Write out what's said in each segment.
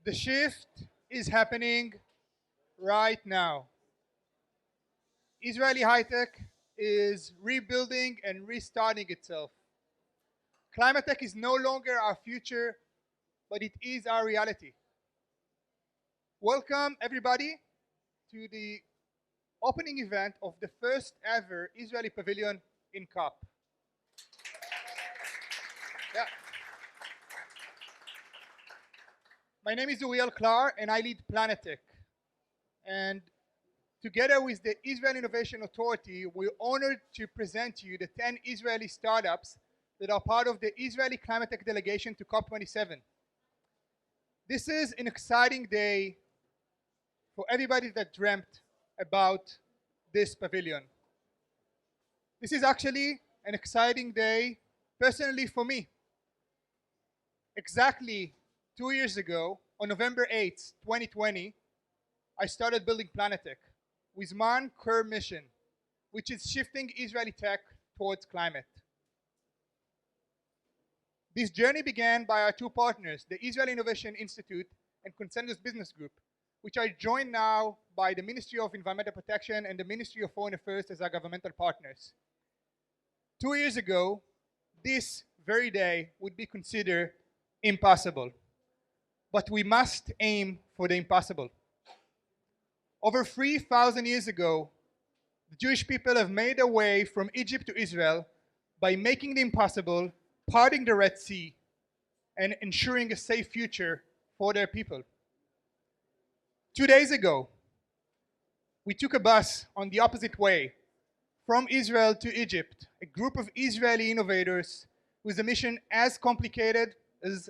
The shift is happening right now. Israeli high tech is rebuilding and restarting itself. Climate tech is no longer our future, but it is our reality. Welcome, everybody, to the opening event of the first ever Israeli pavilion in COP. Yeah. My name is Uriel Klar, and I lead Planet Tech. And together with the Israel Innovation Authority, we're honored to present to you the 10 Israeli startups that are part of the Israeli Climate Tech delegation to COP27. This is an exciting day for everybody that dreamt about this pavilion. This is actually an exciting day personally for me. Exactly 2 years ago, on November 8th, 2020, I started building Planet Tech with one core mission, which is shifting Israeli tech towards climate. This journey began by our two partners, the Israel Innovation Institute and Consensus Business Group, which are joined now by the Ministry of Environmental Protection and the Ministry of Foreign Affairs as our governmental partners. 2 years ago, this very day would be considered impossible. But we must aim for the impossible. Over 3,000 years ago, the Jewish people have made their way from Egypt to Israel by making the impossible, parting the Red Sea, and ensuring a safe future for their people. 2 days ago, we took a bus on the opposite way from Israel to Egypt, a group of Israeli innovators with a mission as complicated as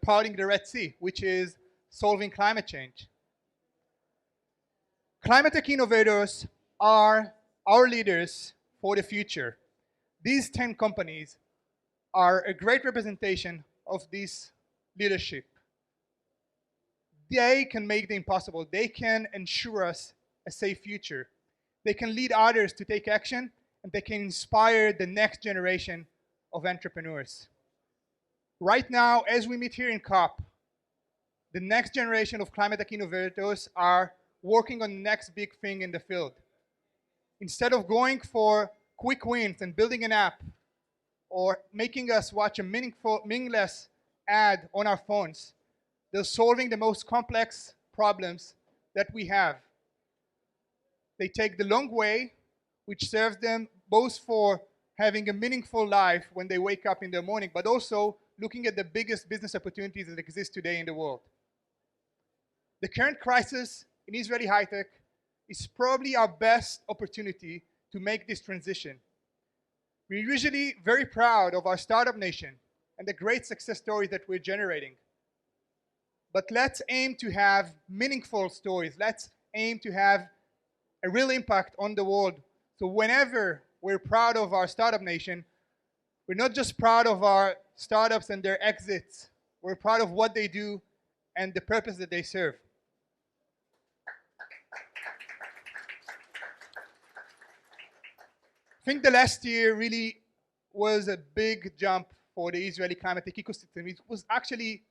parting the Red Sea, which is solving climate change. Climate tech innovators are our leaders for the future. These 10 companies are a great representation of this leadership. They can make the impossible. They can ensure us a safe future. They can lead others to take action, and they can inspire the next generation of entrepreneurs. Right now, as we meet here in COP, the next generation of climate tech innovators are working on the next big thing in the field. Instead of going for quick wins and building an app or making us watch a meaningless ad on our phones, they're solving the most complex problems that we have. They take the long way, which serves them both for having a meaningful life when they wake up in the morning, but also looking at the biggest business opportunities that exist today in the world. The current crisis in Israeli high tech is probably our best opportunity to make this transition. We're usually very proud of our startup nation and the great success stories that we're generating. But let's aim to have meaningful stories. Let's aim to have a real impact on the world. So whenever we're proud of our startup nation, we're not just proud of our startups and their exits. We're proud of what they do and the purpose that they serve. I think the last year really was a big jump for the Israeli climate tech ecosystem. It was actually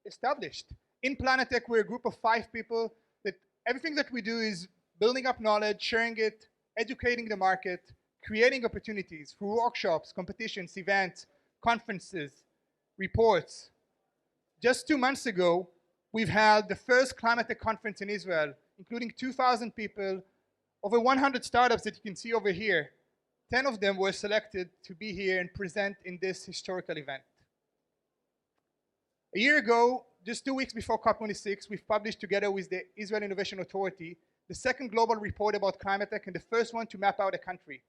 established. In Planet Tech, we're a group of 5 people that everything that we do is building up knowledge, sharing it, educating the market, creating opportunities through workshops, competitions, events, conferences, reports. Just 2 months ago, we've held the first climate tech conference in Israel, including 2,000 people, over 100 startups that you can see over here. 10 of them were selected to be here and present in this historical event. A year ago, just 2 weeks before COP26, we've published together with the Israel Innovation Authority the second global report about climate tech and the first one to map out a country.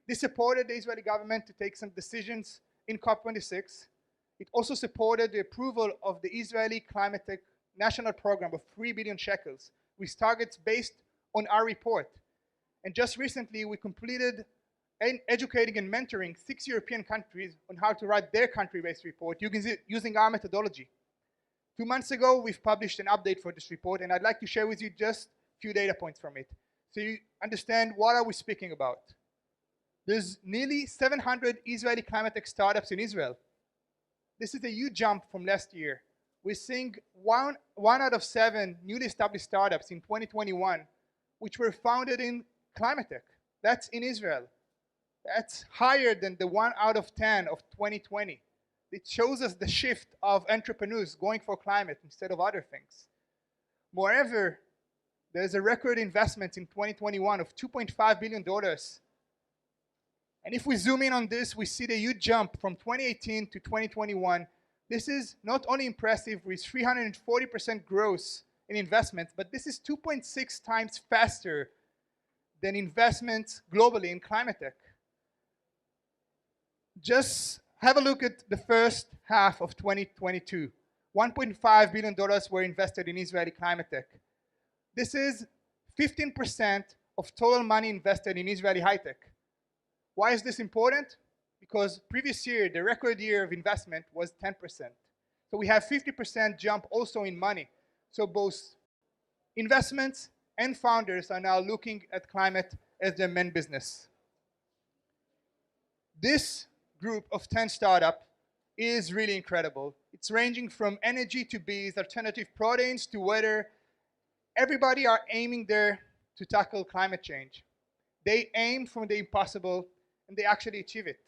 This supported the Israeli government to take some decisions in COP26. It also supported the approval of the Israeli Climate Tech National Program of 3 billion shekels, with targets based on our report. And just recently, we completed educating and mentoring 6 European countries on how to write their country-based report using our methodology. 2 months ago, we've published an update for this report, and I'd like to share with you just a few data points from it, so you understand what are we speaking about. There's nearly 700 Israeli climate tech startups in Israel. This is a huge jump from last year. We're seeing one out of 7 newly established startups in 2021, which were founded in climate tech. That's in Israel. That's higher than the 1 out of 10 of 2020. It shows us the shift of entrepreneurs going for climate instead of other things. Moreover, there's a record investment in 2021 of $2.5 billion. And if we zoom in on this, we see the huge jump from 2018 to 2021. This is not only impressive with 340% growth in investments, but this is 2.6 times faster than investments globally in climate tech. Just have a look at the first half of 2022. $1.5 billion were invested in Israeli climate tech. This is 15% of total money invested in Israeli high tech. Why is this important? Because previous year, the record year of investment was 10%. So we have 50% jump also in money. So both investments and founders are now looking at climate as their main business. This group of 10 startups is really incredible. It's ranging from energy to bees, alternative proteins to weather. Everybody are aiming there to tackle climate change. They aim for the impossible and they actually achieve it.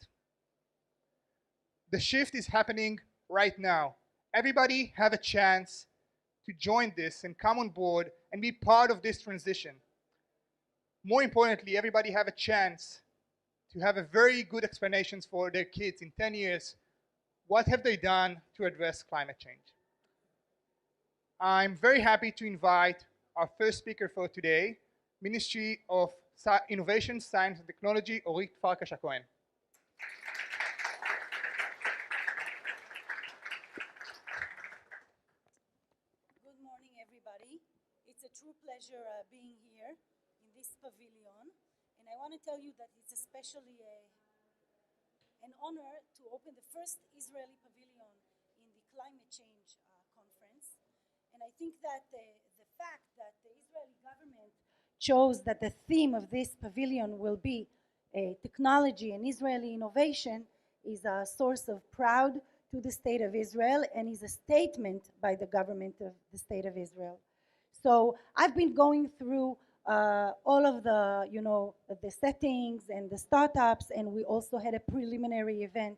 The shift is happening right now. Everybody have a chance to join this and come on board and be part of this transition. More importantly, everybody have a chance to have a very good explanations for their kids in 10 years. What have they done to address climate change? I'm very happy to invite our first speaker for today, Ministry of Innovation, Science and Technology, Orit Farkas-Cohen. Good morning, everybody. It's a true pleasure being here in this pavilion. And I want to tell you that it's especially an honor to open the first Israeli pavilion in the climate change conference. And I think that the fact that the Israeli government chose that the theme of this pavilion will be technology and Israeli innovation is a source of pride to the state of Israel and is a statement by the government of the state of Israel. So I've been going through all of the, the settings and the startups, and we also had a preliminary event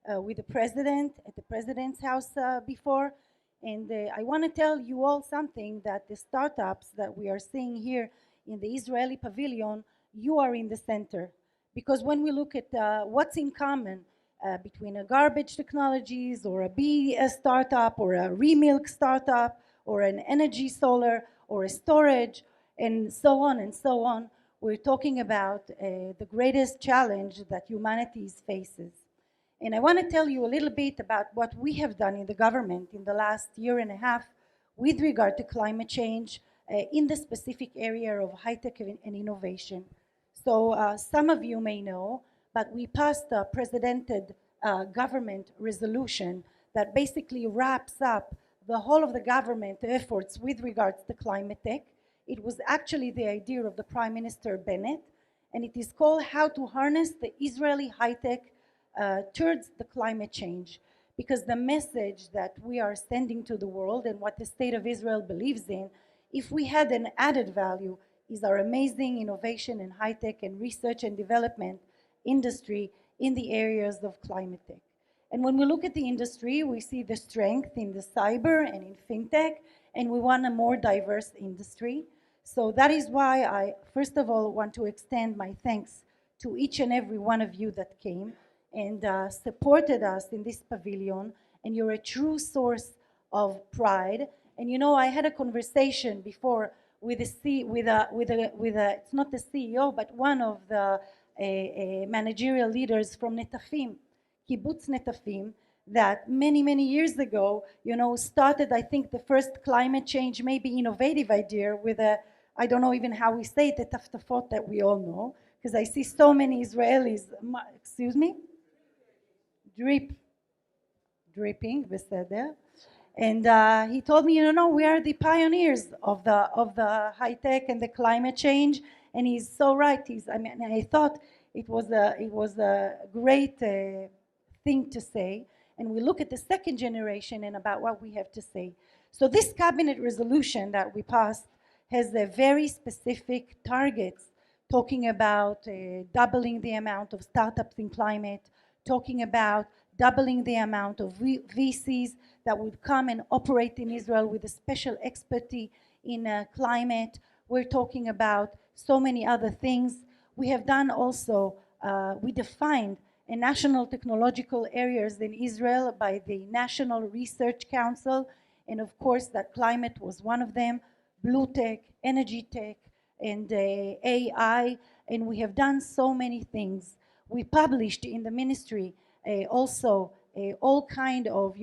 with the president at the president's house before. And I want to tell you all something, that the startups that we are seeing here in the Israeli pavilion, you are in the center. Because when we look at what's in common between a garbage technologies or a bee startup or a remilk startup or an energy solar or a storage and so on, we're talking about the greatest challenge that humanity faces. And I want to tell you a little bit about what we have done in the government in the last year and a half with regard to climate change in the specific area of high-tech and innovation. So some of you may know, but we passed a presidented government resolution that basically wraps up the whole of the government efforts with regards to climate tech. It was actually the idea of the Prime Minister Bennett, and it is called How to Harness the Israeli High-Tech Towards the Climate Change. Because the message that we are sending to the world and what the state of Israel believes in, if we had an added value, is our amazing innovation in high-tech and research and development industry in the areas of climate tech. And when we look at the industry, we see the strength in the cyber and in fintech, and we want a more diverse industry. So that is why I, first of all, want to extend my thanks to each and every one of you that came and supported us in this pavilion, and you're a true source of pride. And I had a conversation before with it's not the CEO, but one of the managerial leaders from Netafim, Kibbutz Netafim, that many years ago, started, I think, the first climate change, maybe innovative idea with I don't know even how we say it, the taftafot that we all know, because I see so many Israelis, excuse me? Dripping, beseder. And he told me, we are the pioneers of the high tech and the climate change, and he's so right. I thought it was a great thing to say, and we look at the second generation and about what we have to say. So this cabinet resolution that we passed has a very specific targets, talking about doubling the amount of startups in climate, talking about doubling the amount of VCs that would come and operate in Israel with a special expertise in climate. We're talking about so many other things. We have done also, we defined a national technological areas in Israel by the National Research Council, and of course that climate was one of them, blue tech, energy tech, and AI, and we have done so many things. We published in the ministry also all kind of,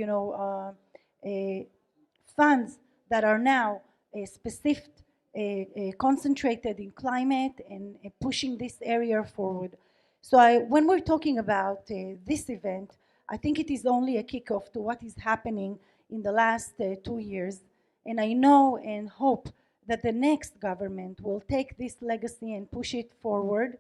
funds that are now specific, concentrated in climate and pushing this area forward. So when we're talking about this event, I think it is only a kickoff to what is happening in the last 2 years. And I know and hope that the next government will take this legacy and push it forward.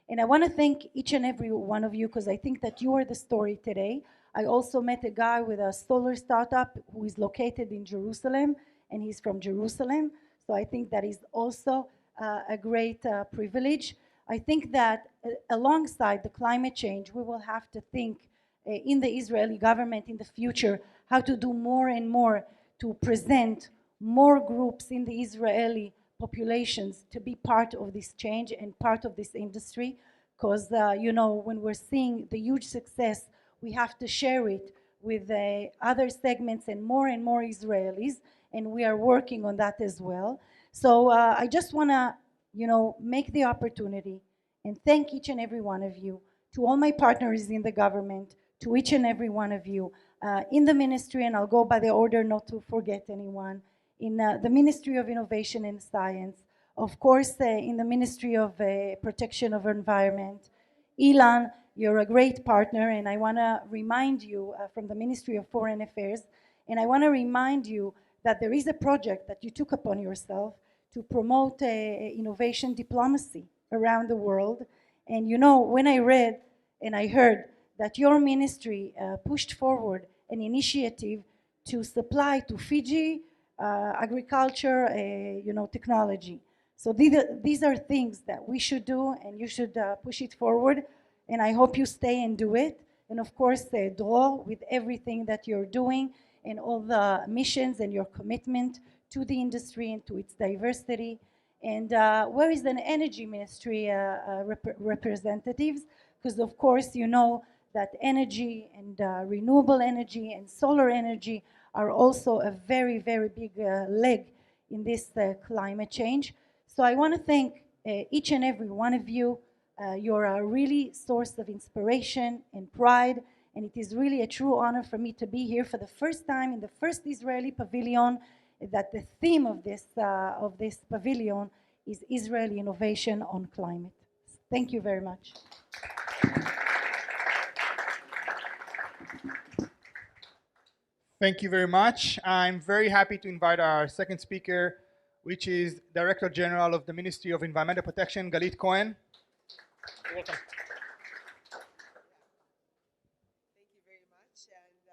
And I want to thank each and every one of you, because I think that you are the story today. I also met a guy with a solar startup who is located in Jerusalem, and he's from Jerusalem. So I think that is also a great privilege. I think that alongside the climate change, we will have to think in the Israeli government in the future how to do more and more to present more groups in the Israeli populations to be part of this change and part of this industry, because when we're seeing the huge success, we have to share it with other segments and more Israelis, and we are working on that as well. So I just want to make the opportunity and thank each and every one of you, to all my partners in the government, to each and every one of you in the ministry, and I'll go by the order not to forget anyone, in the Ministry of Innovation and Science, of course in the Ministry of Protection of Environment. Ilan, you're a great partner, and I want to remind you from the Ministry of Foreign Affairs, and I want to remind you that there is a project that you took upon yourself to promote innovation diplomacy around the world. And when I read and I heard that your ministry pushed forward an initiative to supply to Fiji agriculture, technology. So these are things that we should do, and you should push it forward. And I hope you stay and do it. And of course, draw with everything that you're doing and all the missions and your commitment to the industry and to its diversity. And where is the energy ministry representatives? Because of course you know that energy and renewable energy and solar energy are also a very big leg in this climate change. So I want to thank each and every one of you. You're a really source of inspiration and pride, and it is really a true honor for me to be here for the first time in the first Israeli pavilion, that the theme of this pavilion is Israeli innovation on climate. Thank you very much. Thank you very much. I'm very happy to invite our second speaker, which is Director General of the Ministry of Environmental Protection, Galit Cohen. You're welcome. Thank you very much, and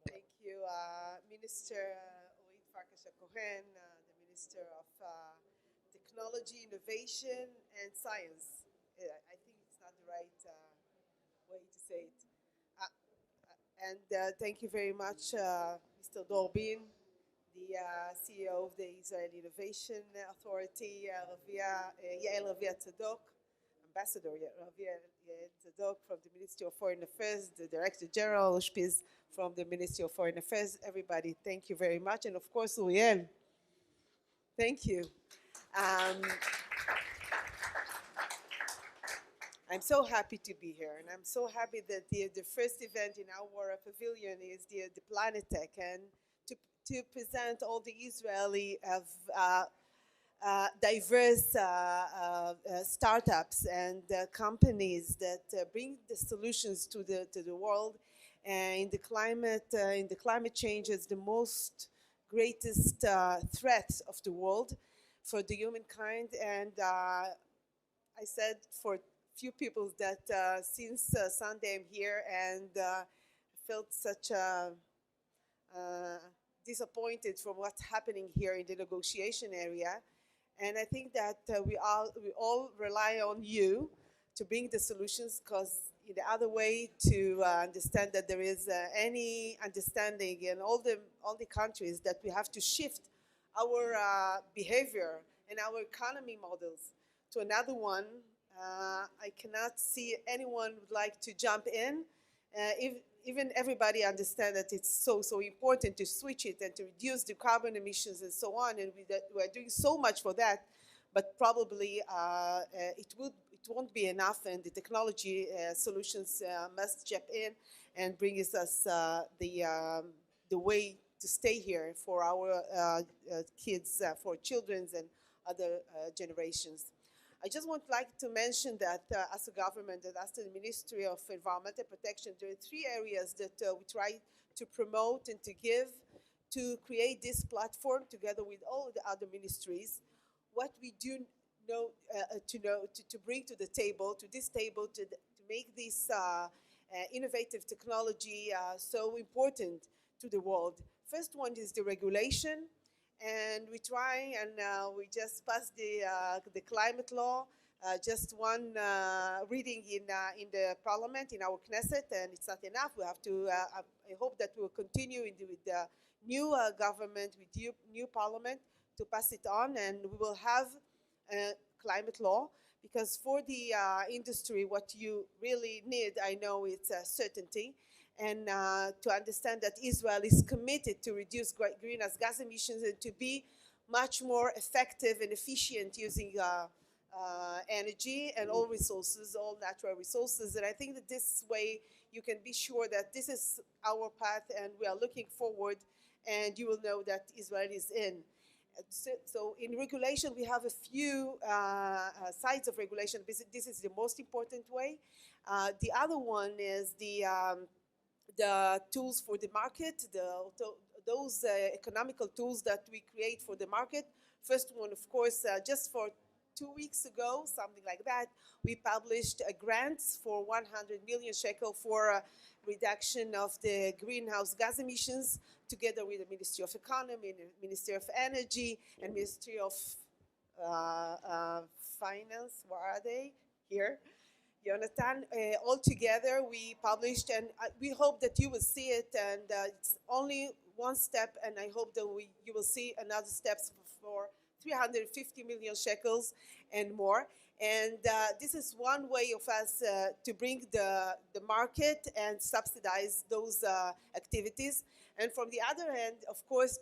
thank you, Minister Orit Farkas-Cohen, the Minister of Technology, Innovation, and Science. I think it's not the right way to say it. And thank you very much, Mr. Dorbin, the CEO of the Israeli Innovation Authority, Yael Ravia Tzadok, Ambassador Ravia Tzadok from the Ministry of Foreign Affairs, the Director General Ushpiz from the Ministry of Foreign Affairs. Everybody, thank you very much. And of course, Uriel, thank you. I'm so happy to be here, and I'm so happy that the first event in our pavilion is the Planet Tech, and to present all the Israeli diverse startups and companies that bring the solutions to the world. And in the climate change is the most greatest threat of the world for the humankind. And I said for few people that since Sunday I'm here, and felt such disappointed from what's happening here in the negotiation area. And I think that we all rely on you to bring the solutions, because the other way to understand that there is any understanding in all the countries that we have to shift our behavior and our economy models to another one. I cannot see anyone would like to jump in. If even everybody understand that it's so important to switch it and to reduce the carbon emissions and so on, and we're doing so much for that, but probably it won't be enough, and the technology solutions must step in and bring us the way to stay here for our kids, for children and other generations. I just would like to mention that as a government and as the Ministry of Environmental Protection, there are 3 areas that we try to promote and to give to create this platform together with all the other ministries. What we do to bring to the table, to this table, to make this innovative technology so important to the world. First one is the regulation. And we try, and we just passed the climate law, just one reading in the parliament, in our Knesset, and it's not enough. We have to, I hope that we will continue with the new government, with new parliament, to pass it on, and we will have climate law, because for the industry, what you really need, I know it's certainty, and to understand that Israel is committed to reduce greenhouse gas emissions and to be much more effective and efficient using energy and all resources, all natural resources. And I think that this way you can be sure that this is our path and we are looking forward, and you will know that Israel is in. So in regulation, we have a few sides of regulation. This is the most important way. The other one is the tools for the market, those economical tools that we create for the market. First one, of course, just for 2 weeks ago, something like that, we published a grant for 100 million shekel for reduction of the greenhouse gas emissions, together with the Ministry of Economy, and the Ministry of Energy, and Ministry of Finance. Where are they? Here. Jonathan, all together we published, and we hope that you will see it, and it's only one step, and I hope that you will see another steps for 350 million shekels and more. And this is one way of us to bring the market and subsidize those activities. And from the other hand, of course,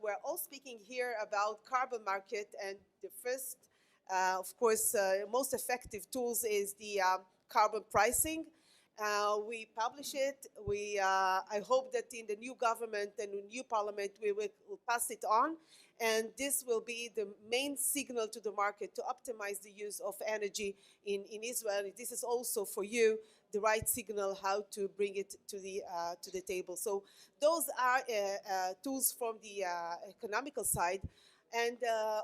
we're all speaking here about carbon market, and the first of course, most effective tools is the carbon pricing. We publish it. I hope that in the new government and the new parliament, we will pass it on. And this will be the main signal to the market to optimize the use of energy in Israel. This is also for you the right signal how to bring it to the table. So those are tools from the economical side. And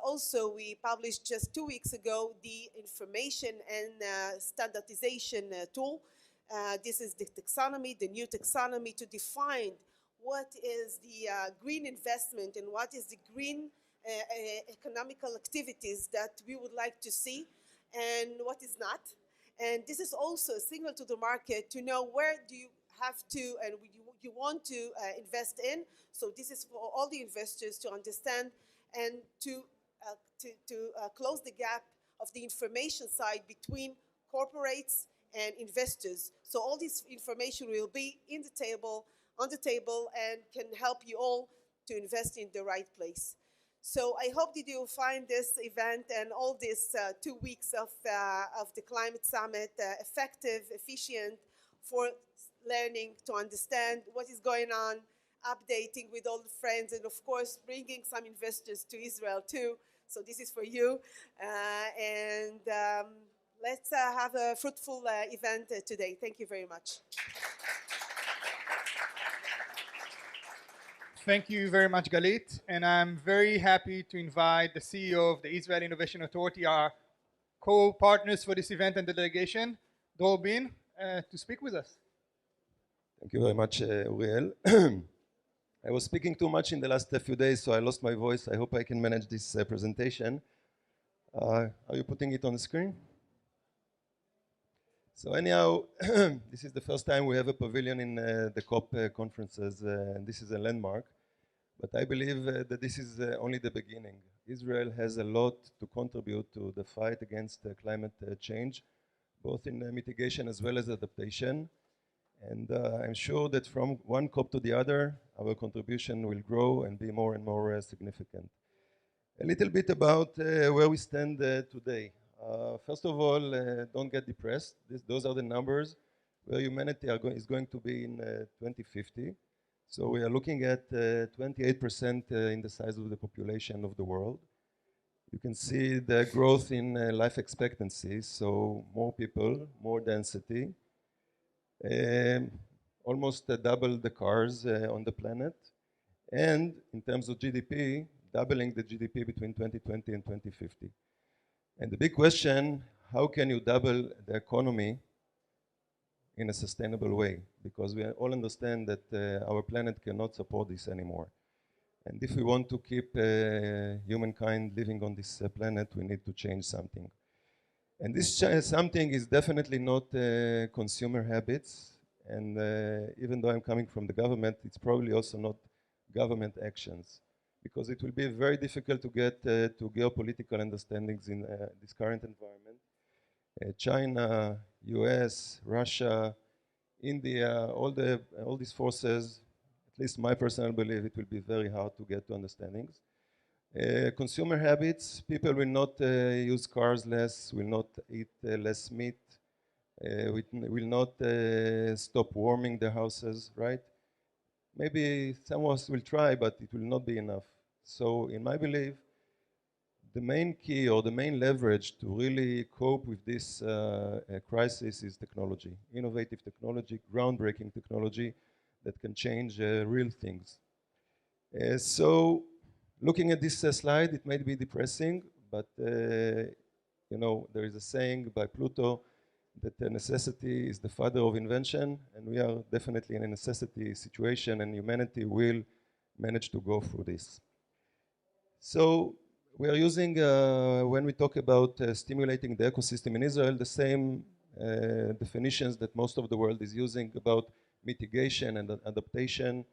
also we published just 2 weeks ago the information and standardization tool. This is the taxonomy, the new taxonomy, to define what is the green investment and what is the green economical activities that we would like to see and what is not. And this is also a signal to the market to know where do you have to and you want to invest in. So this is for all the investors to understand and to close the gap of the information side between corporates and investors. So all this information will be on the table and can help you all to invest in the right place. So I hope that you will find this event and all these 2 weeks of the Climate Summit effective, efficient, for learning to understand what is going on, updating with all the friends, and of course bringing some investors to Israel too. So this is for you, and let's have a fruitful event today. Thank you very much. Thank you very much, Galit, and I'm very happy to invite the CEO of the Israel Innovation Authority, our co-partners for this event and the delegation, Dor Bin, to speak with us. Thank you very much, Uriel. I was speaking too much in the last few days, so I lost my voice. I hope I can manage this presentation. Are you putting it on the screen? So anyhow, this is the first time we have a pavilion in the COP conferences, and this is a landmark. But I believe that this is only the beginning. Israel has a lot to contribute to the fight against climate change, both in mitigation as well as adaptation. And I'm sure that from one COP to the other, our contribution will grow and be more and more significant. A little bit about where we stand today. First of all, don't get depressed. Those are the numbers where humanity is going to be in 2050. So we are looking at 28% in the size of the population of the world. You can see the growth in life expectancy, so more people, more density. Almost double the cars on the planet, and in terms of GDP, doubling the GDP between 2020 and 2050. And the big question, how can you double the economy in a sustainable way? Because we all understand that our planet cannot support this anymore. And if we want to keep humankind living on this planet, we need to change something. And this something is definitely not consumer habits. And even though I'm coming from the government, it's probably also not government actions, because it will be very difficult to get to geopolitical understandings in this current environment. China, US, Russia, India, all these forces, at least my personal belief, it will be very hard to get to understandings. Consumer habits, people will not use cars less, will not eat less meat, will not stop warming their houses, right? Maybe some of us will try, but it will not be enough. So in my belief, the main key or the main leverage to really cope with this crisis is technology, innovative technology, groundbreaking technology that can change real things. So looking at this slide, it may be depressing, but you know, there is a saying by Pluto that necessity is the father of invention, and we are definitely in a necessity situation, and humanity will manage to go through this. So we are using, when we talk about stimulating the ecosystem in Israel, the same definitions that most of the world is using about mitigation and adaptation.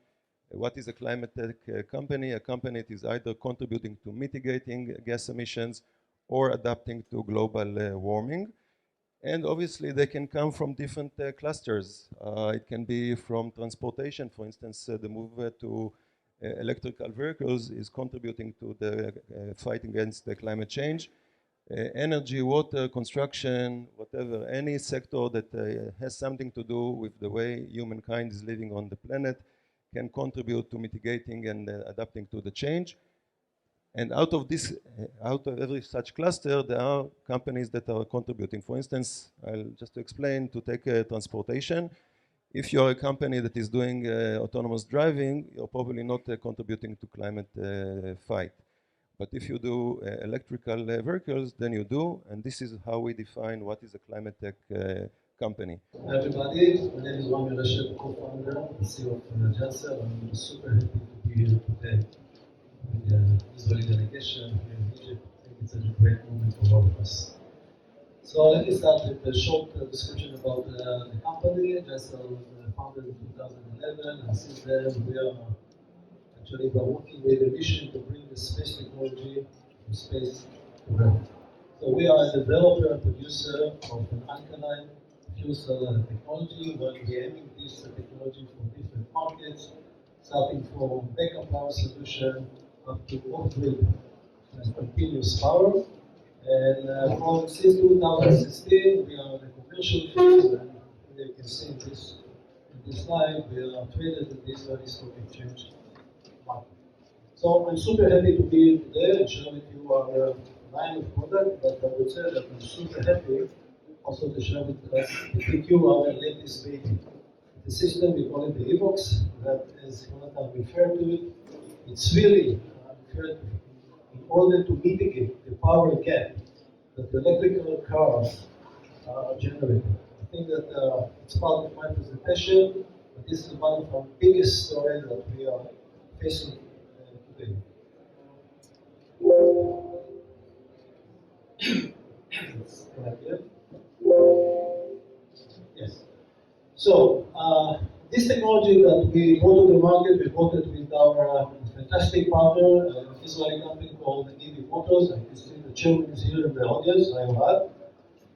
What is a climate tech company? A company that is either contributing to mitigating gas emissions or adapting to global warming. And obviously they can come from different clusters. It can be from transportation, for instance, the move to electrical vehicles is contributing to the fight against the climate change. Energy, water, construction, whatever, any sector that has something to do with the way humankind is living on the planet can contribute to mitigating and adapting to the change. And out of every such cluster, there are companies that are contributing. For instance, just to explain, to take transportation, if you're a company that is doing autonomous driving, you're probably not contributing to climate fight. But if you do electrical vehicles, then you do, and this is how we define what is a climate tech company. Hi everybody, my name is Rami Rashid, co-founder and CEO of Janser. I'm super happy to be here today with the Israeli delegation here in Egypt. I think it's a great moment for all of us. So let me start with a short description about the company. Janser was founded in 2011, and since then we are working with a mission to bring the space technology to space to Earth. So we are a developer and producer of an alkaline fuel cell technology, where we're aiming this technology for different markets, starting from backup power solution up to off-grid continuous power. And since 2016, we are in the commercial phase, and you can see in this slide, we are traded in the Israeli Stock Exchange market. So I'm super happy to be here today and share with you our line of product, but I would say that I'm super happy also to share with you our latest baby. The system, we call it the Evox, that is Jonathan referred to it. It's really referred in order to mitigate the power gap that the electrical cars are generating. I think that it's part of my presentation, But this is one of our biggest stories that we are facing today. Yes. So, this technology that we brought to the market, we brought it with our fantastic partner, an Israeli company called EV Motors. I can see the chairman is here in the audience, I have.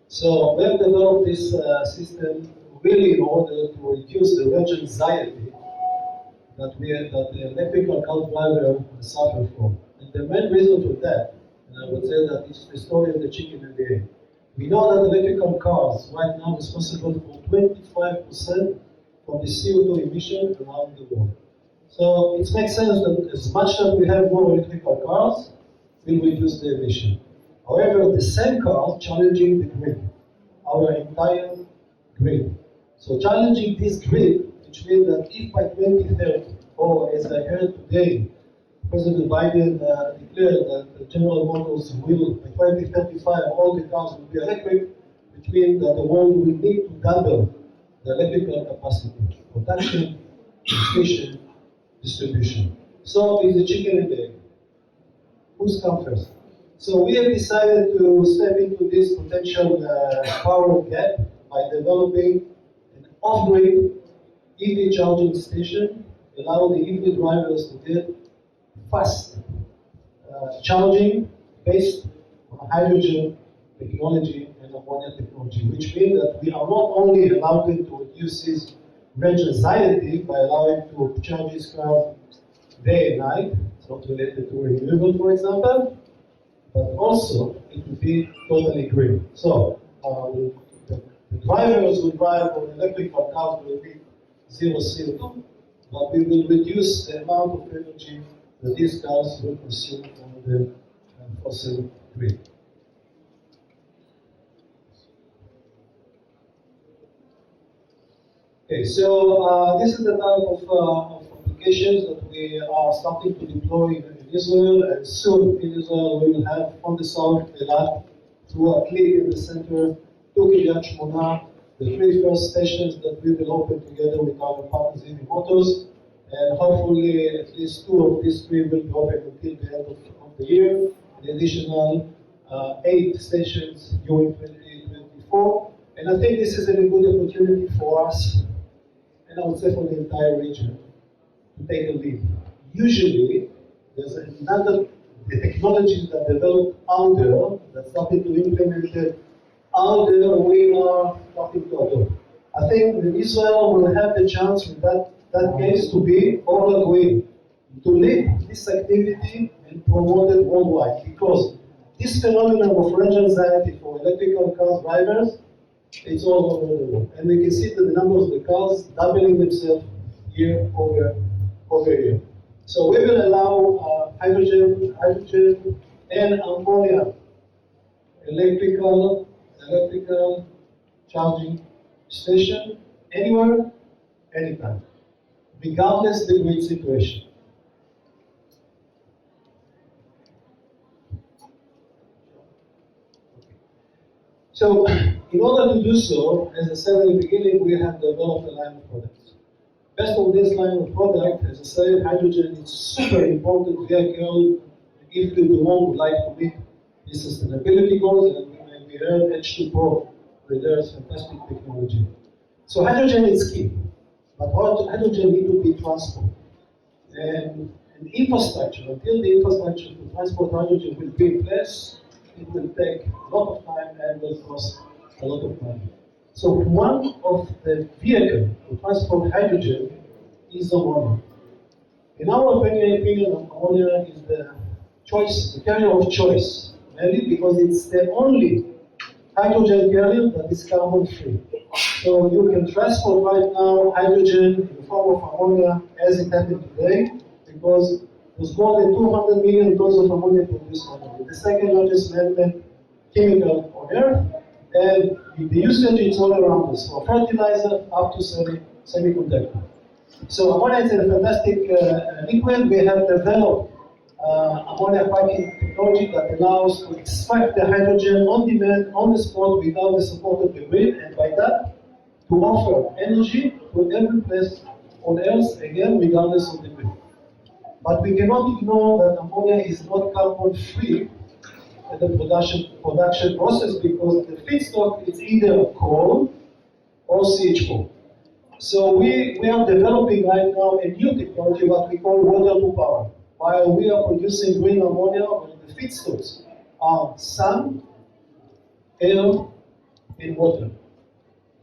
So, we have developed this system really in order to reduce the range anxiety that the electrical car driver suffer from. And the main reason for that, and I would say that it's the story of the chicken and the egg. We know that electrical cars right now are responsible for 25% from the CO2 emission around the world. So it makes sense that as much as we have more electrical cars, we'll reduce the emission. However, the same cars challenging the grid, our entire grid. So challenging this grid, which means that if by 2030, or as I heard today, President Biden declared that the General Motors will, by 2035, all the cars will be electric, which means that the world will need to double the electrical capacity, production, transmission, distribution. So it's the chicken and the egg. Who's come first? So we have decided to step into this potential power gap by developing an off-grid EV charging station, allow the EV drivers to get fast charging based on hydrogen technology and ammonia technology, which means that we are not only allowed to reduce his range anxiety by allowing to charge his car day and night, it's not related to renewable, for example, but also it will be totally green. So the drivers who drive on electrical cars will be zero CO2, but we will reduce the amount of energy that these cars will consume from the fossil grid. Okay, so this is the type of applications that we are starting to deploy in Israel, and soon in Israel we will have on the south Elat, through a click in the center, to Kiryat Shmona, the three first stations that we will open together with our partners EV Motors, and hopefully at least two of these three will be open until the end of the year, an additional 8 stations during 2024. And I think this is a good opportunity for us, and I would say for the entire region, to take a lead. Usually, there's the technologies that develop out there, that started to implement it out there, we are starting to adopt. I think that Israel will have the chance with that case to be all agreed, to lead this activity and promote it worldwide, because this phenomenon of range anxiety for electrical car drivers, it's all over the world. And we can see that the number of the cars doubling themselves year over year. So we will allow hydrogen and ammonia electrical charging station anywhere, anytime, regardless the grid situation. So, in order to do so, as I said at the beginning, we have developed a line of products. Based on this line of product, as I said, hydrogen is a super important vehicle if the world would like to meet the sustainability goals, and we heard H2Pro, where there's fantastic technology. So hydrogen is key, but hydrogen needs to be transported. And infrastructure, until the infrastructure to transport hydrogen will be in place, it will take a lot of time and will cost a lot of money. So one of the vehicles to transport hydrogen is ammonia. In our opinion, ammonia is the carrier of choice, mainly because it's the only hydrogen carrier that is carbon free. So you can transport right now hydrogen in the form of ammonia as it happened today, because there's more than 200 million tons of ammonia produced annually, the second largest man-made chemical on Earth, and the usage is all around us, from fertilizer up to semiconductor. So ammonia is a fantastic liquid. We have developed ammonia piping technology that allows to extract the hydrogen on demand, on the spot, without the support of the grid, and by that, to offer energy to every place on Earth, again, regardless of degree. But we cannot ignore that ammonia is not carbon free at the production process because the feedstock is either coal or CH4. So we are developing right now a new technology, what we call water to power. While we are producing green ammonia, where the feedstocks are sun, air, and water.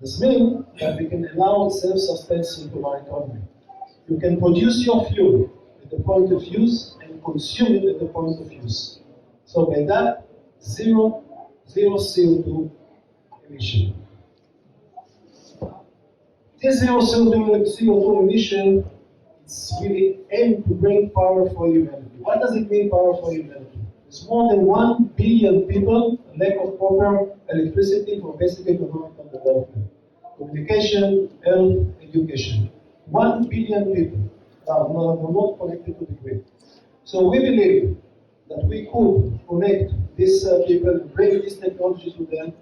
This means that we can allow self-sustenance into our economy. You can produce your fuel at the point of use and consume it at the point of use. So by that, zero CO2 emission. This zero CO2 emission is really aimed to bring power for humanity. What does it mean, power for humanity? There's more than 1 billion people lack of proper electricity for basic economic development. Communication, health, education. 1 billion people are not connected to the grid. So we believe that we could connect these people, bring this technology to them,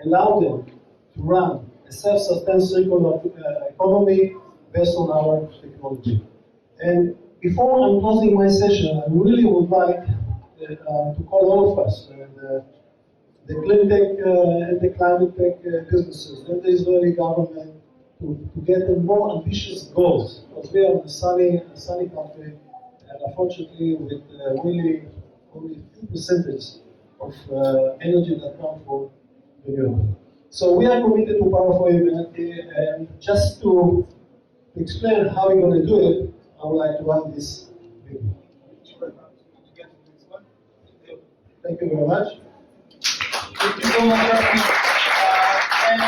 allow them to run a self-sustained circular economy based on our technology. And before I'm closing my session, I really would like to call all of us, the clean tech and the climate tech businesses, and the Israeli government, to get more ambitious goals, because we are in a sunny country, and unfortunately with really only 2% of energy that comes from renewable. So we are committed to Power for Humanity, and just to explain how we're going to do it, I would like to run this video. Thank you very much. Thank you so much, and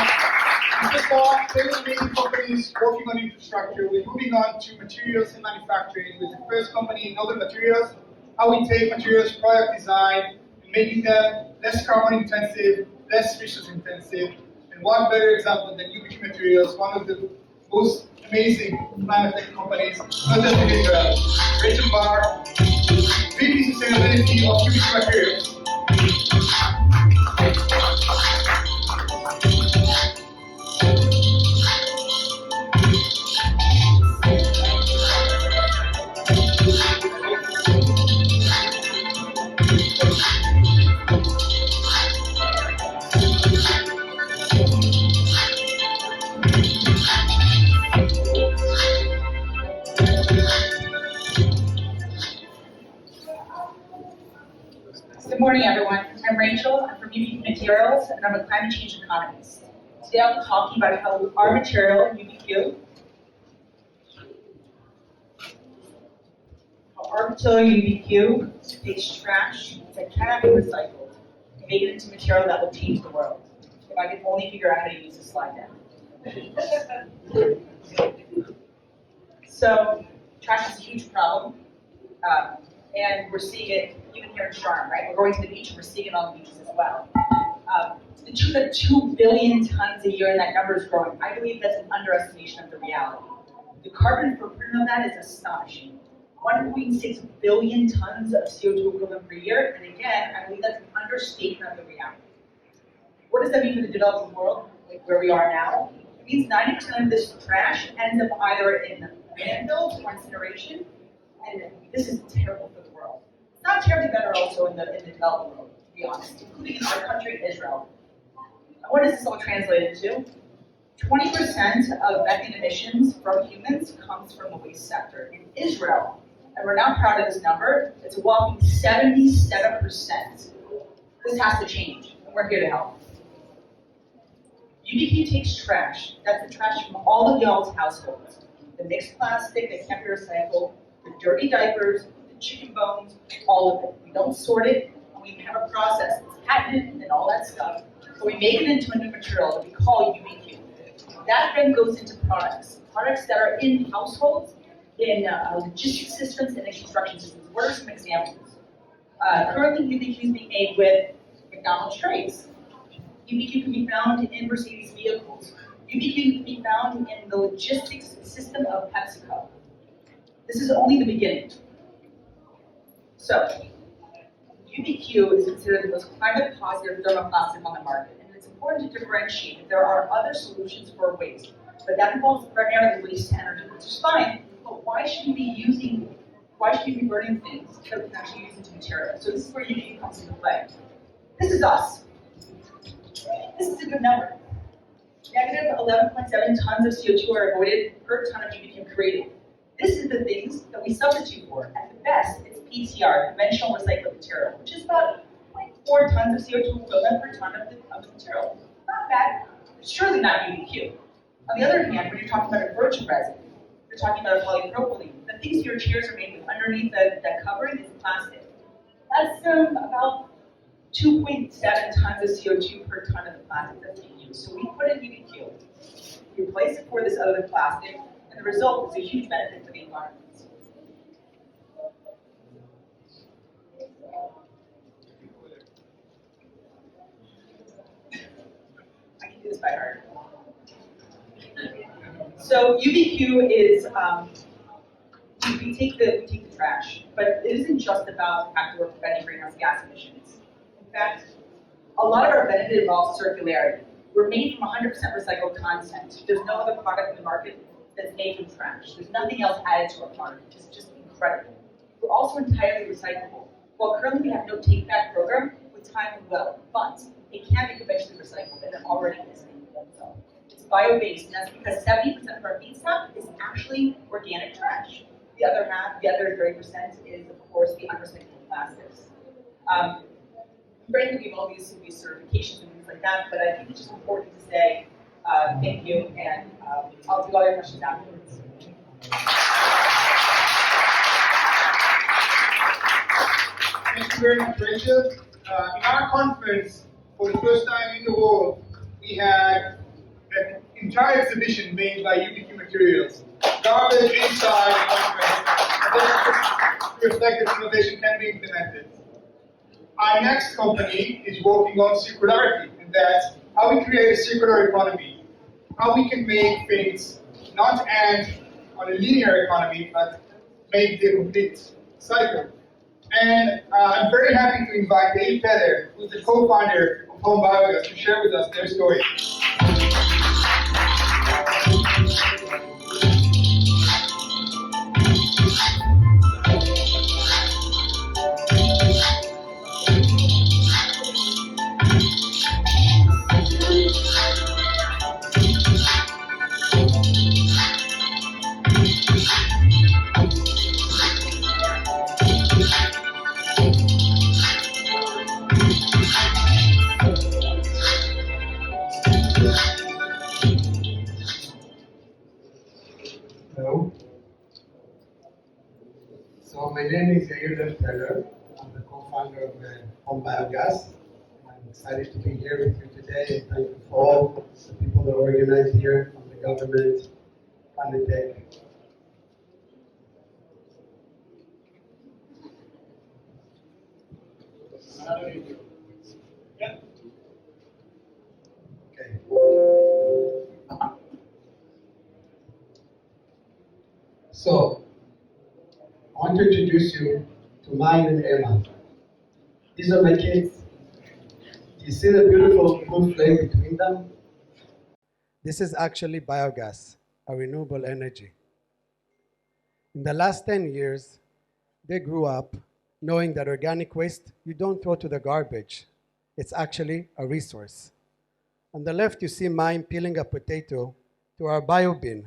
we just saw many companies working on infrastructure. We're moving on to materials and manufacturing with the first company in Northern Materials, how we take materials, product design, and making them less carbon intensive, less resource intensive. And what better example than UBQ Materials, one of the most amazing climate tech companies, not just in Israel. Rachel Barr, VP Sustainability of UBQ Materials. Good morning, everyone. I'm Rachel. I'm from UBQ Materials, and I'm a climate change economist. Today I'll be talking about how our material, UBQ, takes trash that cannot be recycled and make it into material that will change the world. If I could only figure out how to use this slide now. So, trash is a huge problem, and we're seeing it even here in Sharm, right? We're going to the beach and we're seeing it on the beaches as well. The truth that 2 billion tons a year, and that number is growing, I believe that's an underestimation of the reality. The carbon footprint of that is astonishing. 1.6 billion tons of CO2 equivalent per year, and again, I believe that's an understatement of the reality. What does that mean for the developing world, like where we are now? It means 90% of this trash ends up either in landfills or incineration, and this is terrible for the world. It's not terribly better also in the developing world, to be honest, including in our country, Israel. And what does this all translate into? 20% of methane emissions from humans comes from the waste sector. In Israel, and we're not proud of this number, it's a whopping 77%. This has to change, and we're here to help. UBQ takes trash, that's the trash from all of y'all's households. The mixed plastic that can't be recycled, the dirty diapers, the chicken bones, all of it. We don't sort it, and we have a process. It's patented and all that stuff. So we make it into a new material that we call UBQ. That then goes into products that are in households, in logistics systems, and in construction systems. What are some examples? Currently, UBQ is being made with McDonald's trays. UBQ can be found in Mercedes vehicles. UBQ can be found in the logistics system of PepsiCo. This is only the beginning. So, UBQ is considered the most climate positive thermoplastic on the market, and it's important to differentiate that there are other solutions for waste. But that involves primarily waste energy, which is fine, but why should you be burning things that we can actually use into material? So this is where UBQ comes into play. This is us. This is a good number. Negative 11.7 tons of CO2 are avoided per ton of UBQ created. This is the things that we substitute for. At the best, it's PCR, conventional recycled material, which is about 0.4 tons of CO2 equivalent per ton of the material. Not bad. It's surely not UBQ. On the other hand, when you're talking about a virgin resin, you're talking about a polypropylene. The things your chairs are made with underneath that covering is plastic. That's about 2.7 tons of CO2 per ton of the plastic that's being used. So we put in UBQ, we replace it for this other plastic, and the result is a huge benefit for the environment. I can do this by heart. So UBQ is, we take the trash, but it isn't just about after we're preventing greenhouse gas emissions. In fact, a lot of our benefit involves circularity. We're made from 100% recycled content. There's no other product in the market that's made from trash. There's nothing else added to our product, which is just incredible. We're also entirely recyclable. While currently we have no take-back program, with time we will, but it can be conventionally recycled, and it already is being done so. It's bio-based, and that's because 70% of our feedstock is actually organic trash. The other 30% is, of course, the unrecyclable plastics. Frankly, we've all used some of these certifications and things like that, but I think it's just important to say thank you, and I'll do all your questions afterwards. Thank you very much, Rachel. In our conference, for the first time in the world, we had an entire exhibition made by UBQ materials. Garbage inside the conference, and then to reflect that innovation can be implemented. Our next company is working on circularity, and that's how we create a circular economy, how we can make things not end on a linear economy, but make the complete cycle. And I'm very happy to invite Dave Feather, who's the co-founder of Home Biogas, to share with us their story. Hello. So my name is Yair Feller. I'm the co-founder of Home Biogas. I'm excited to be here with you today, and thank you for all the people that organized here, from the government, Planetech. Okay. So, I want to introduce you to mine and Emma. These are my kids. Do you see the beautiful blue flame between them? This is actually biogas, a renewable energy. In the last 10 years, they grew up knowing that organic waste you don't throw to the garbage. It's actually a resource. On the left, you see mine peeling a potato to our bio bin.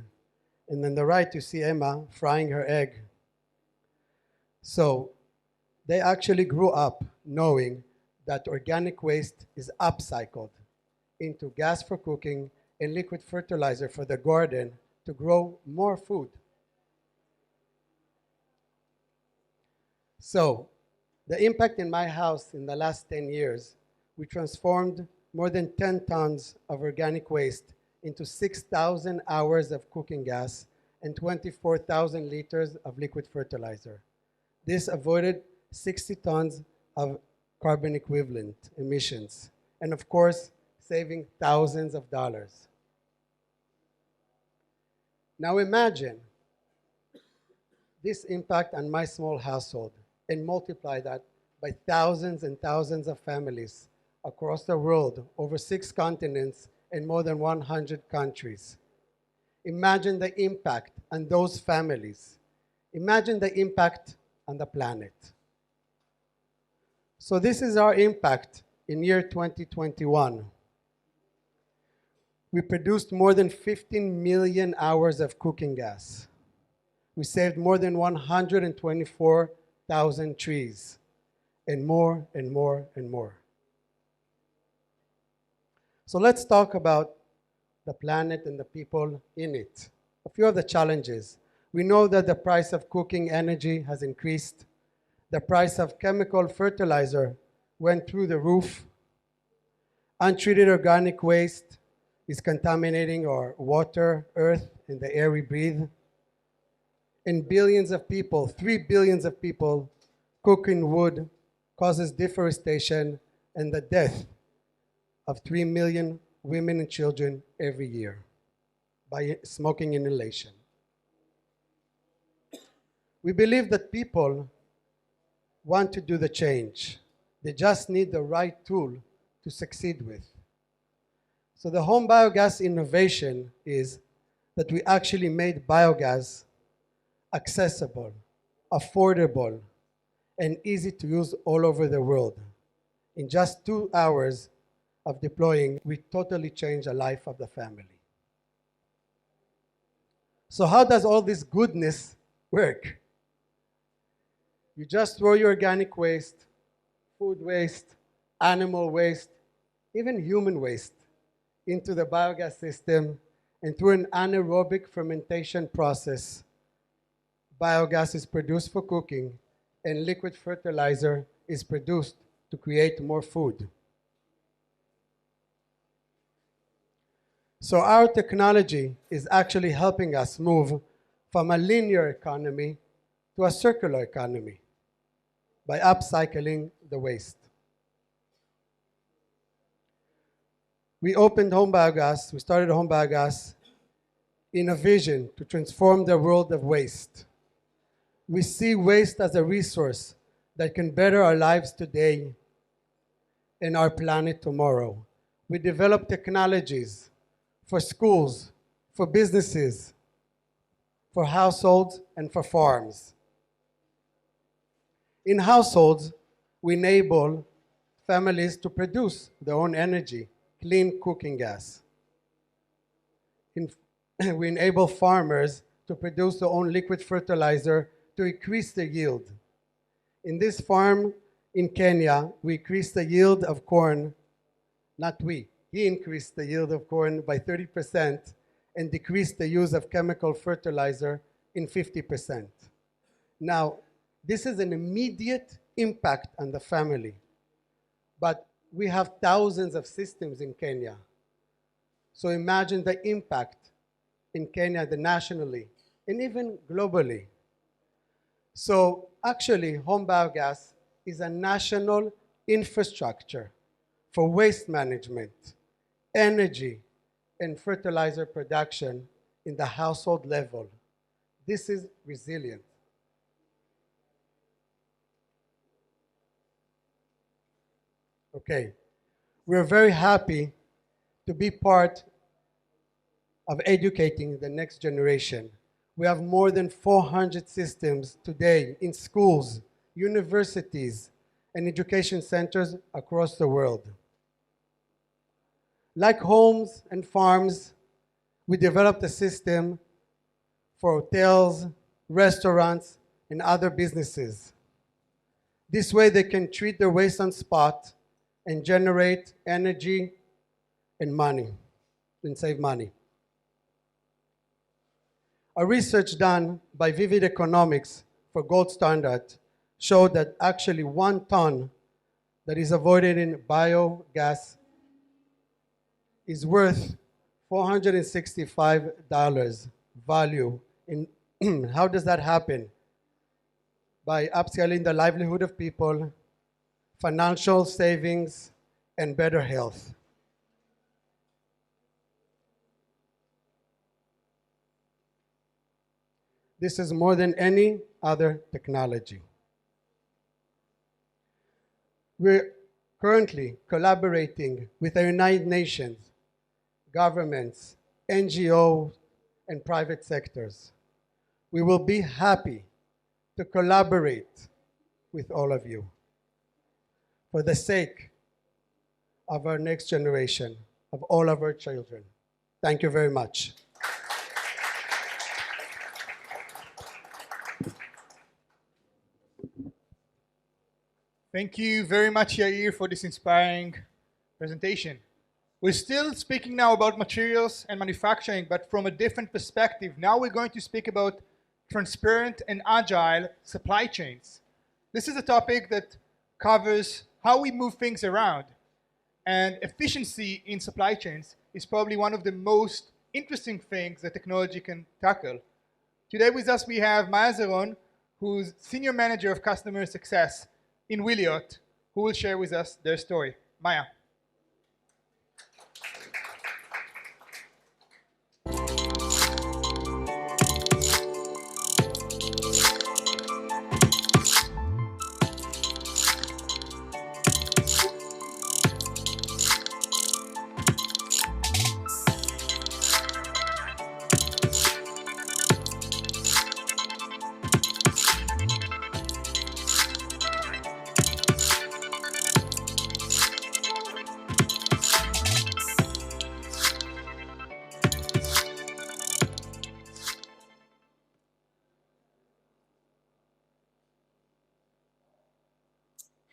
And on the right, you see Emma frying her egg. So they actually grew up knowing that organic waste is upcycled into gas for cooking and liquid fertilizer for the garden to grow more food. So the impact in my house in the last 10 years, we transformed more than 10 tons of organic waste into 6,000 hours of cooking gas and 24,000 liters of liquid fertilizer. This avoided 60 tons of carbon equivalent emissions, and of course, saving thousands of dollars. Now imagine this impact on my small household and multiply that by thousands and thousands of families across the world, over 6 continents and more than 100 countries. Imagine the impact on those families. Imagine the impact on the planet. So this is our impact in year 2021. We produced more than 15 million hours of cooking gas. We saved more than 124,000 trees, and more and more and more. So let's talk about the planet and the people in it. A few of the challenges. We know that the price of cooking energy has increased. The price of chemical fertilizer went through the roof. Untreated organic waste is contaminating our water, earth, and the air we breathe. And billions of people, 3 billion of people, cooking wood causes deforestation and the death of 3 million women and children every year by smoking inhalation. We believe that people want to do the change. They just need the right tool to succeed with. So the home biogas innovation is that we actually made biogas accessible, affordable, and easy to use all over the world. In just 2 hours of deploying, we totally changed the life of the family. So how does all this goodness work? You just throw your organic waste, food waste, animal waste, even human waste into the biogas system, and through an anaerobic fermentation process, biogas is produced for cooking, and liquid fertilizer is produced to create more food. So our technology is actually helping us move from a linear economy to a circular economy by upcycling the waste. We started Home Biogas in a vision to transform the world of waste. We see waste as a resource that can better our lives today and our planet tomorrow. We develop technologies for schools, for businesses, for households, and for farms. In households, we enable families to produce their own energy, clean cooking gas. We enable farmers to produce their own liquid fertilizer to increase the yield. In this farm in Kenya, we increased the yield of corn, not we, he increased the yield of corn by 30% and decreased the use of chemical fertilizer in 50%. Now, this is an immediate impact on the family, but we have thousands of systems in Kenya. So imagine the impact in Kenya, nationally, and even globally. So actually, home biogas is a national infrastructure for waste management, energy, and fertilizer production in the household level. This is resilient. Okay, we're very happy to be part of educating the next generation. We have more than 400 systems today in schools, universities, and education centers across the world. Like homes and farms, we developed a system for hotels, restaurants, and other businesses. This way they can treat their waste on spot and generate energy and money, and save money. A research done by Vivid Economics for Gold Standard showed that actually 1 ton that is avoided in biogas is worth $465 value. How does that happen? By upscaling the livelihood of people, financial savings, and better health. This is more than any other technology. We're currently collaborating with the United Nations, governments, NGOs, and private sectors. We will be happy to collaborate with all of you for the sake of our next generation, of all of our children. Thank you very much. Thank you very much, Yair, for this inspiring presentation. We're still speaking now about materials and manufacturing, but from a different perspective. Now we're going to speak about transparent and agile supply chains. This is a topic that covers how we move things around. And efficiency in supply chains is probably one of the most interesting things that technology can tackle. Today with us we have Maya Zeron, who's Senior Manager of Customer Success in Wiliot, who will share with us their story. Maya.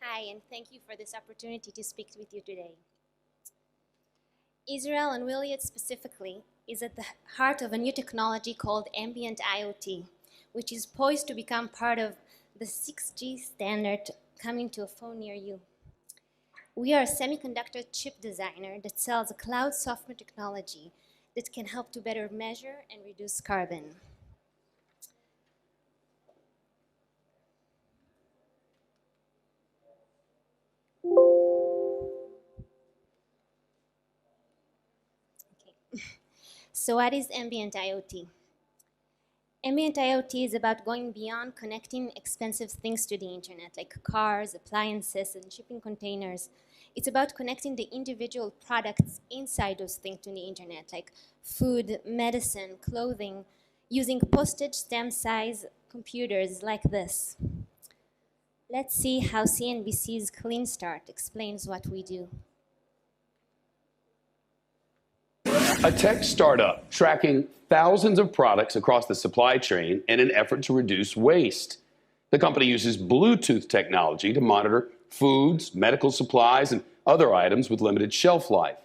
Hi, and thank you for this opportunity to speak with you today. Israel and Wiliot specifically is at the heart of a new technology called ambient IoT, which is poised to become part of the 6G standard coming to a phone near you. We are a semiconductor chip designer that sells a cloud software technology that can help to better measure and reduce carbon. So what is ambient IoT? Ambient IoT is about going beyond connecting expensive things to the internet, like cars, appliances, and shipping containers. It's about connecting the individual products inside those things to the internet, like food, medicine, clothing, using postage stamp size computers like this. Let's see how CNBC's Clean Start explains what we do. A tech startup tracking thousands of products across the supply chain in an effort to reduce waste. The company uses Bluetooth technology to monitor foods, medical supplies, and other items with limited shelf life.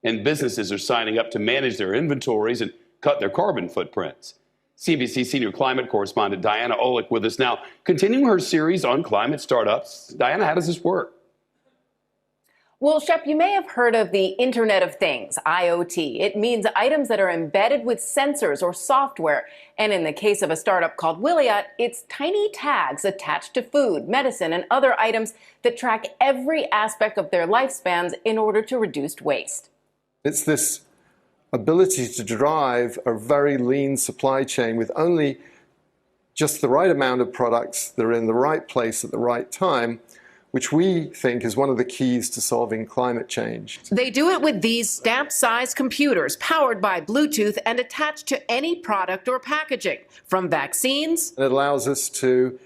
And businesses are signing up to manage their inventories and cut their carbon footprints. CNBC senior climate correspondent Diana Olick with us now, continuing her series on climate startups. Diana, how does this work? Well, Shep, you may have heard of the Internet of Things, IoT. It means items that are embedded with sensors or software. And in the case of a startup called Wiliot, it's tiny tags attached to food, medicine, and other items that track every aspect of their lifespans in order to reduce waste. It's this ability to drive a very lean supply chain with only just the right amount of products that are in the right place at the right time, which we think is one of the keys to solving climate change. They do it with these stamp-sized computers powered by Bluetooth and attached to any product or packaging, from vaccines. It allows us to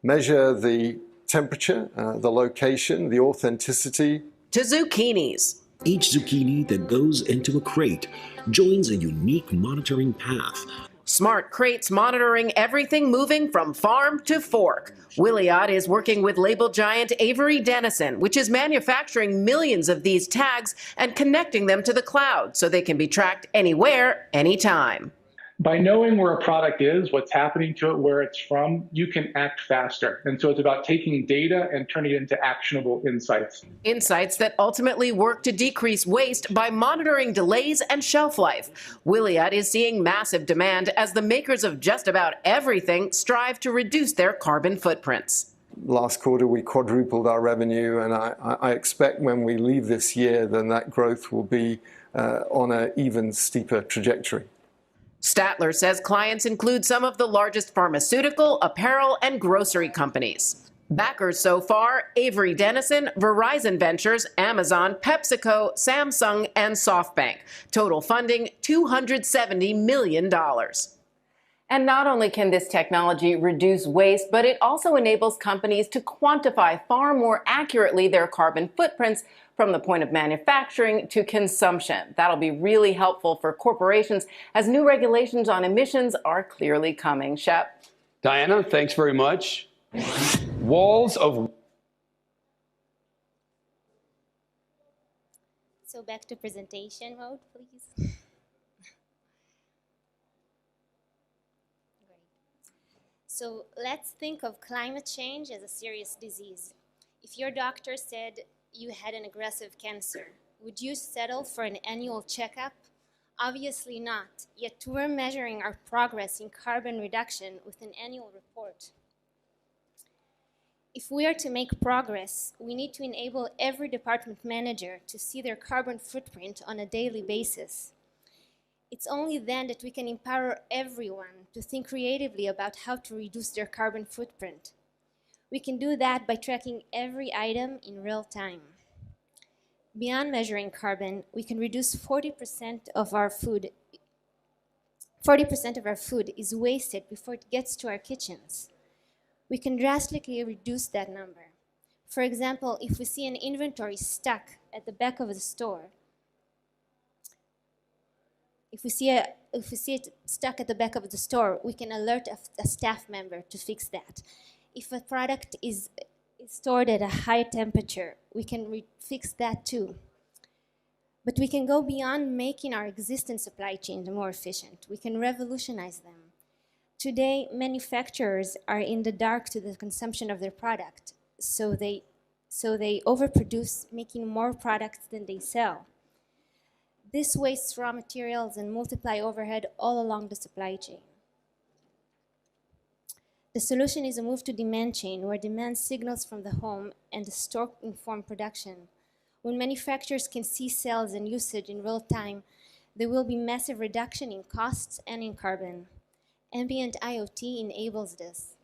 measure the temperature, the location, the authenticity. To zucchinis. Each zucchini that goes into a crate joins a unique monitoring path. Smart crates monitoring everything moving from farm to fork. Wiliot is working with label giant Avery Dennison, which is manufacturing millions of these tags and connecting them to the cloud so they can be tracked anywhere, anytime. By knowing where a product is, what's happening to it, where it's from, you can act faster. And so it's about taking data and turning it into actionable insights. Insights that ultimately work to decrease waste by monitoring delays and shelf life. Wiliot is seeing massive demand as the makers of just about everything strive to reduce their carbon footprints. Last quarter, we quadrupled our revenue, and I expect when we leave this year, then that growth will be on an even steeper trajectory. Statler says clients include some of the largest pharmaceutical, apparel, and grocery companies. Backers so far: Avery Dennison, Verizon Ventures, Amazon, PepsiCo, Samsung, and SoftBank. Total funding, $270 million. And not only can this technology reduce waste, but it also enables companies to quantify far more accurately their carbon footprints from the point of manufacturing to consumption. That'll be really helpful for corporations as new regulations on emissions are clearly coming. Shep? Diana, thanks very much. Walls of... So back to presentation mode, please. So let's think of climate change as a serious disease. If your doctor said you had an aggressive cancer, would you settle for an annual checkup? Obviously not, yet we're measuring our progress in carbon reduction with an annual report. If we are to make progress, we need to enable every department manager to see their carbon footprint on a daily basis. It's only then that we can empower everyone to think creatively about how to reduce their carbon footprint. We can do that by tracking every item in real time. Beyond measuring carbon, we can reduce 40% of our food. 40% of our food is wasted before it gets to our kitchens. We can drastically reduce that number. For example, if we see an inventory stuck at the back of the store, if we see it stuck at the back of the store, we can alert a staff member to fix that. If a product is stored at a high temperature, we can fix that too. But we can go beyond making our existing supply chains more efficient. We can revolutionize them. Today, manufacturers are in the dark to the consumption of their product, so they overproduce, making more products than they sell. This wastes raw materials and multiply overhead all along the supply chain. The solution is a move to demand chain, where demand signals from the home and the store inform production. When manufacturers can see sales and usage in real time, there will be massive reduction in costs and in carbon. Ambient IoT enables this.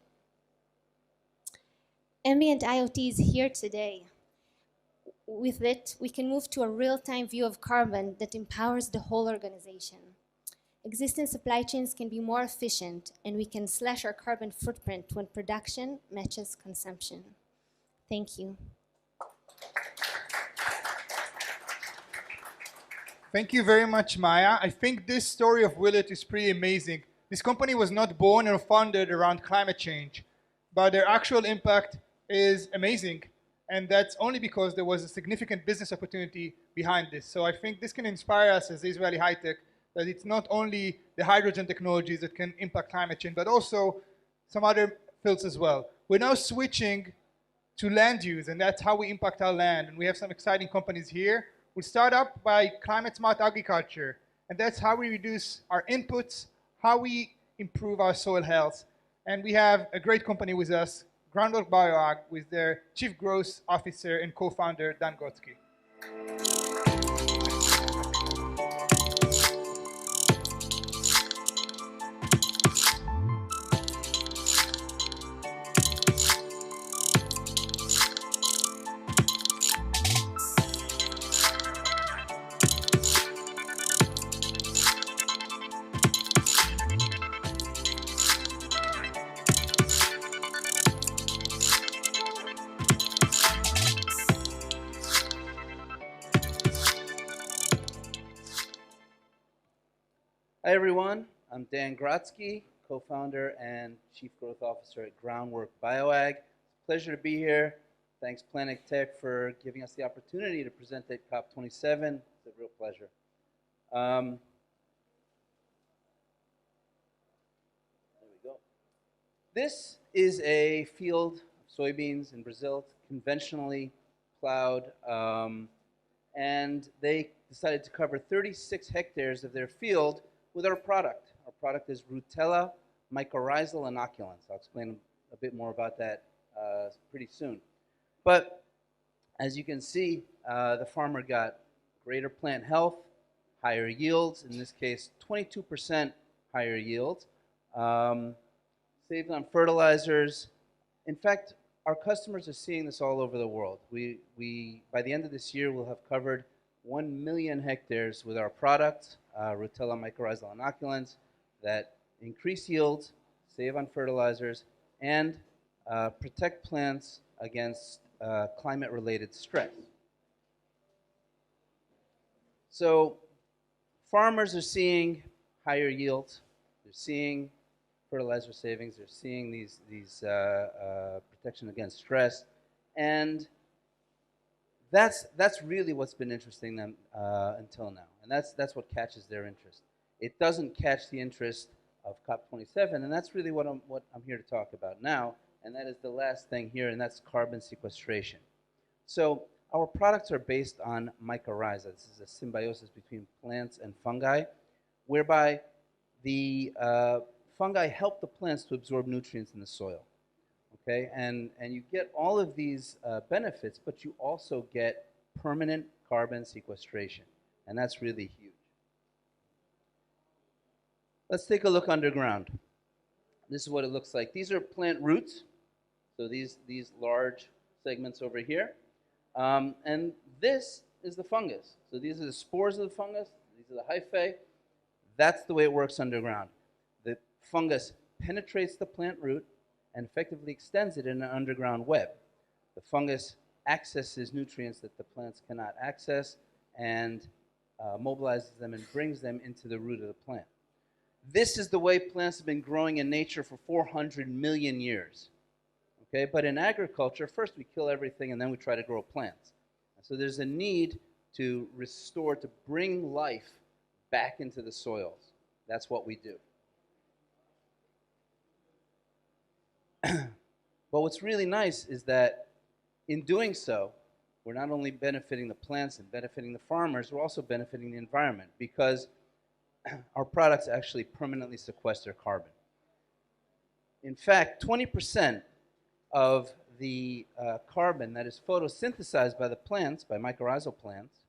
Ambient IoT is here today. With it, we can move to a real-time view of carbon that empowers the whole organization. Existing supply chains can be more efficient, and we can slash our carbon footprint when production matches consumption. Thank you. Thank you very much, Maya. I think this story of Willett is pretty amazing. This company was not born or founded around climate change, but their actual impact is amazing. And that's only because there was a significant business opportunity behind this. So I think this can inspire us as Israeli high tech, that it's not only the hydrogen technologies that can impact climate change, but also some other fields as well. We're now switching to land use, and that's how we impact our land. And we have some exciting companies here. We'll start up by climate smart agriculture, and that's how we reduce our inputs, how we improve our soil health. And we have a great company with us, Groundwork BioAg, with their Chief Growth Officer and co-founder, Dan Grotzky. Hi everyone, I'm Dan Grotzky, co-founder and Chief Growth Officer at Groundwork BioAg. It's a pleasure to be here. Thanks Planet Tech for giving us the opportunity to present at COP27. It's a real pleasure. There we go. This is a field of soybeans in Brazil, conventionally plowed, and they decided to cover 36 hectares of their field with our product. Our product is Rutella mycorrhizal inoculants. I'll explain a bit more about that pretty soon. But as you can see, the farmer got greater plant health, higher yields, in this case 22% higher yield, saved on fertilizers. In fact, our customers are seeing this all over the world. By the end of this year, we'll have covered 1 million hectares with our product, Rutella mycorrhizal inoculants, that increase yields, save on fertilizers, and protect plants against climate-related stress. So farmers are seeing higher yields. They're seeing fertilizer savings. They're seeing these protection against stress, and that's really what's been interesting them until now, and that's what catches their interest. It doesn't catch the interest of COP27, and that's really what I'm here to talk about now, and that is the last thing here, and that's carbon sequestration. So our products are based on mycorrhiza. This is a symbiosis between plants and fungi, whereby the fungi help the plants to absorb nutrients in the soil. Okay, and you get all of these benefits, but you also get permanent carbon sequestration, and that's really huge. Let's take a look underground. This is what it looks like. These are plant roots, so these large segments over here, and this is the fungus. So these are the spores of the fungus. These are the hyphae. That's the way it works underground. The fungus penetrates the plant root and effectively extends it in an underground web. The fungus accesses nutrients that the plants cannot access and mobilizes them and brings them into the root of the plant. This is the way plants have been growing in nature for 400 million years. Okay, but in agriculture, first we kill everything and then we try to grow plants. So there's a need to restore, to bring life back into the soils. That's what we do. But what's really nice is that in doing so, we're not only benefiting the plants and benefiting the farmers, we're also benefiting the environment, because our products actually permanently sequester carbon. In fact, 20% of the carbon that is photosynthesized by the plants, by mycorrhizal plants,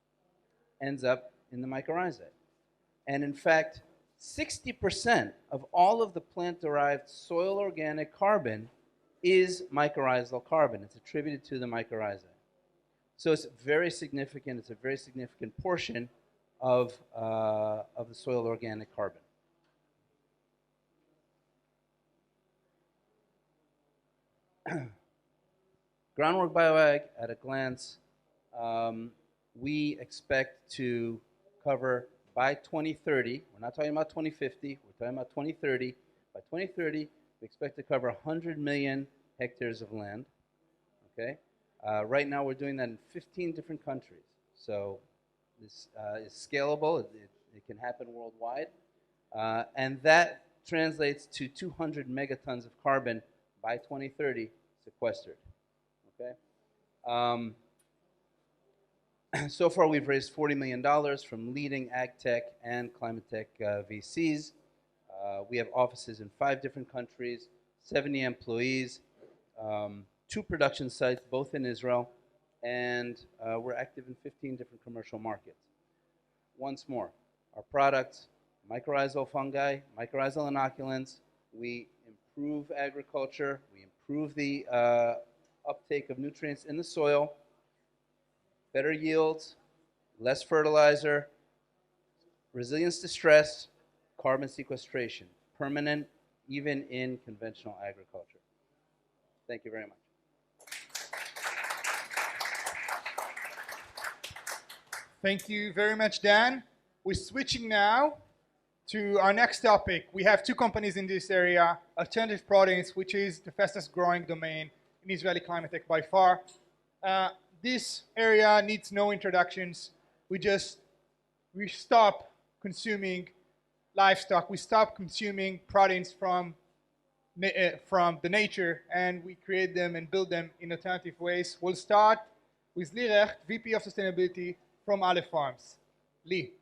ends up in the mycorrhizae. And in fact, 60% of all of the plant-derived soil organic carbon is mycorrhizal carbon. It's attributed to the mycorrhizae. So it's very significant. It's a very significant portion of the soil organic carbon. Groundwork Bioag, at a glance, we expect to cover by 2030, we're not talking about 2050, we're talking about 2030. By 2030, we expect to cover 100 million hectares of land. Okay? Right now, we're doing that in 15 different countries. So this is scalable. It can happen worldwide. And that translates to 200 megatons of carbon by 2030 sequestered. Okay? So far, we've raised $40 million from leading ag tech and climate tech VCs. We have offices in 5 different countries, 70 employees, 2 production sites, both in Israel, and we're active in 15 different commercial markets. Once more, our products, mycorrhizal fungi, mycorrhizal inoculants, we improve agriculture, we improve the uptake of nutrients in the soil, better yields, less fertilizer, resilience to stress, carbon sequestration, permanent, even in conventional agriculture. Thank you very much. Thank you very much, Dan. We're switching now to our next topic. We have 2 companies in this area, alternative proteins, which is the fastest growing domain in Israeli climate tech by far. This area needs no introductions. We stop consuming livestock. We stop consuming proteins from the nature, and we create them and build them in alternative ways. We'll start with Lee Recht, VP of Sustainability from Aleph Farms. Lee.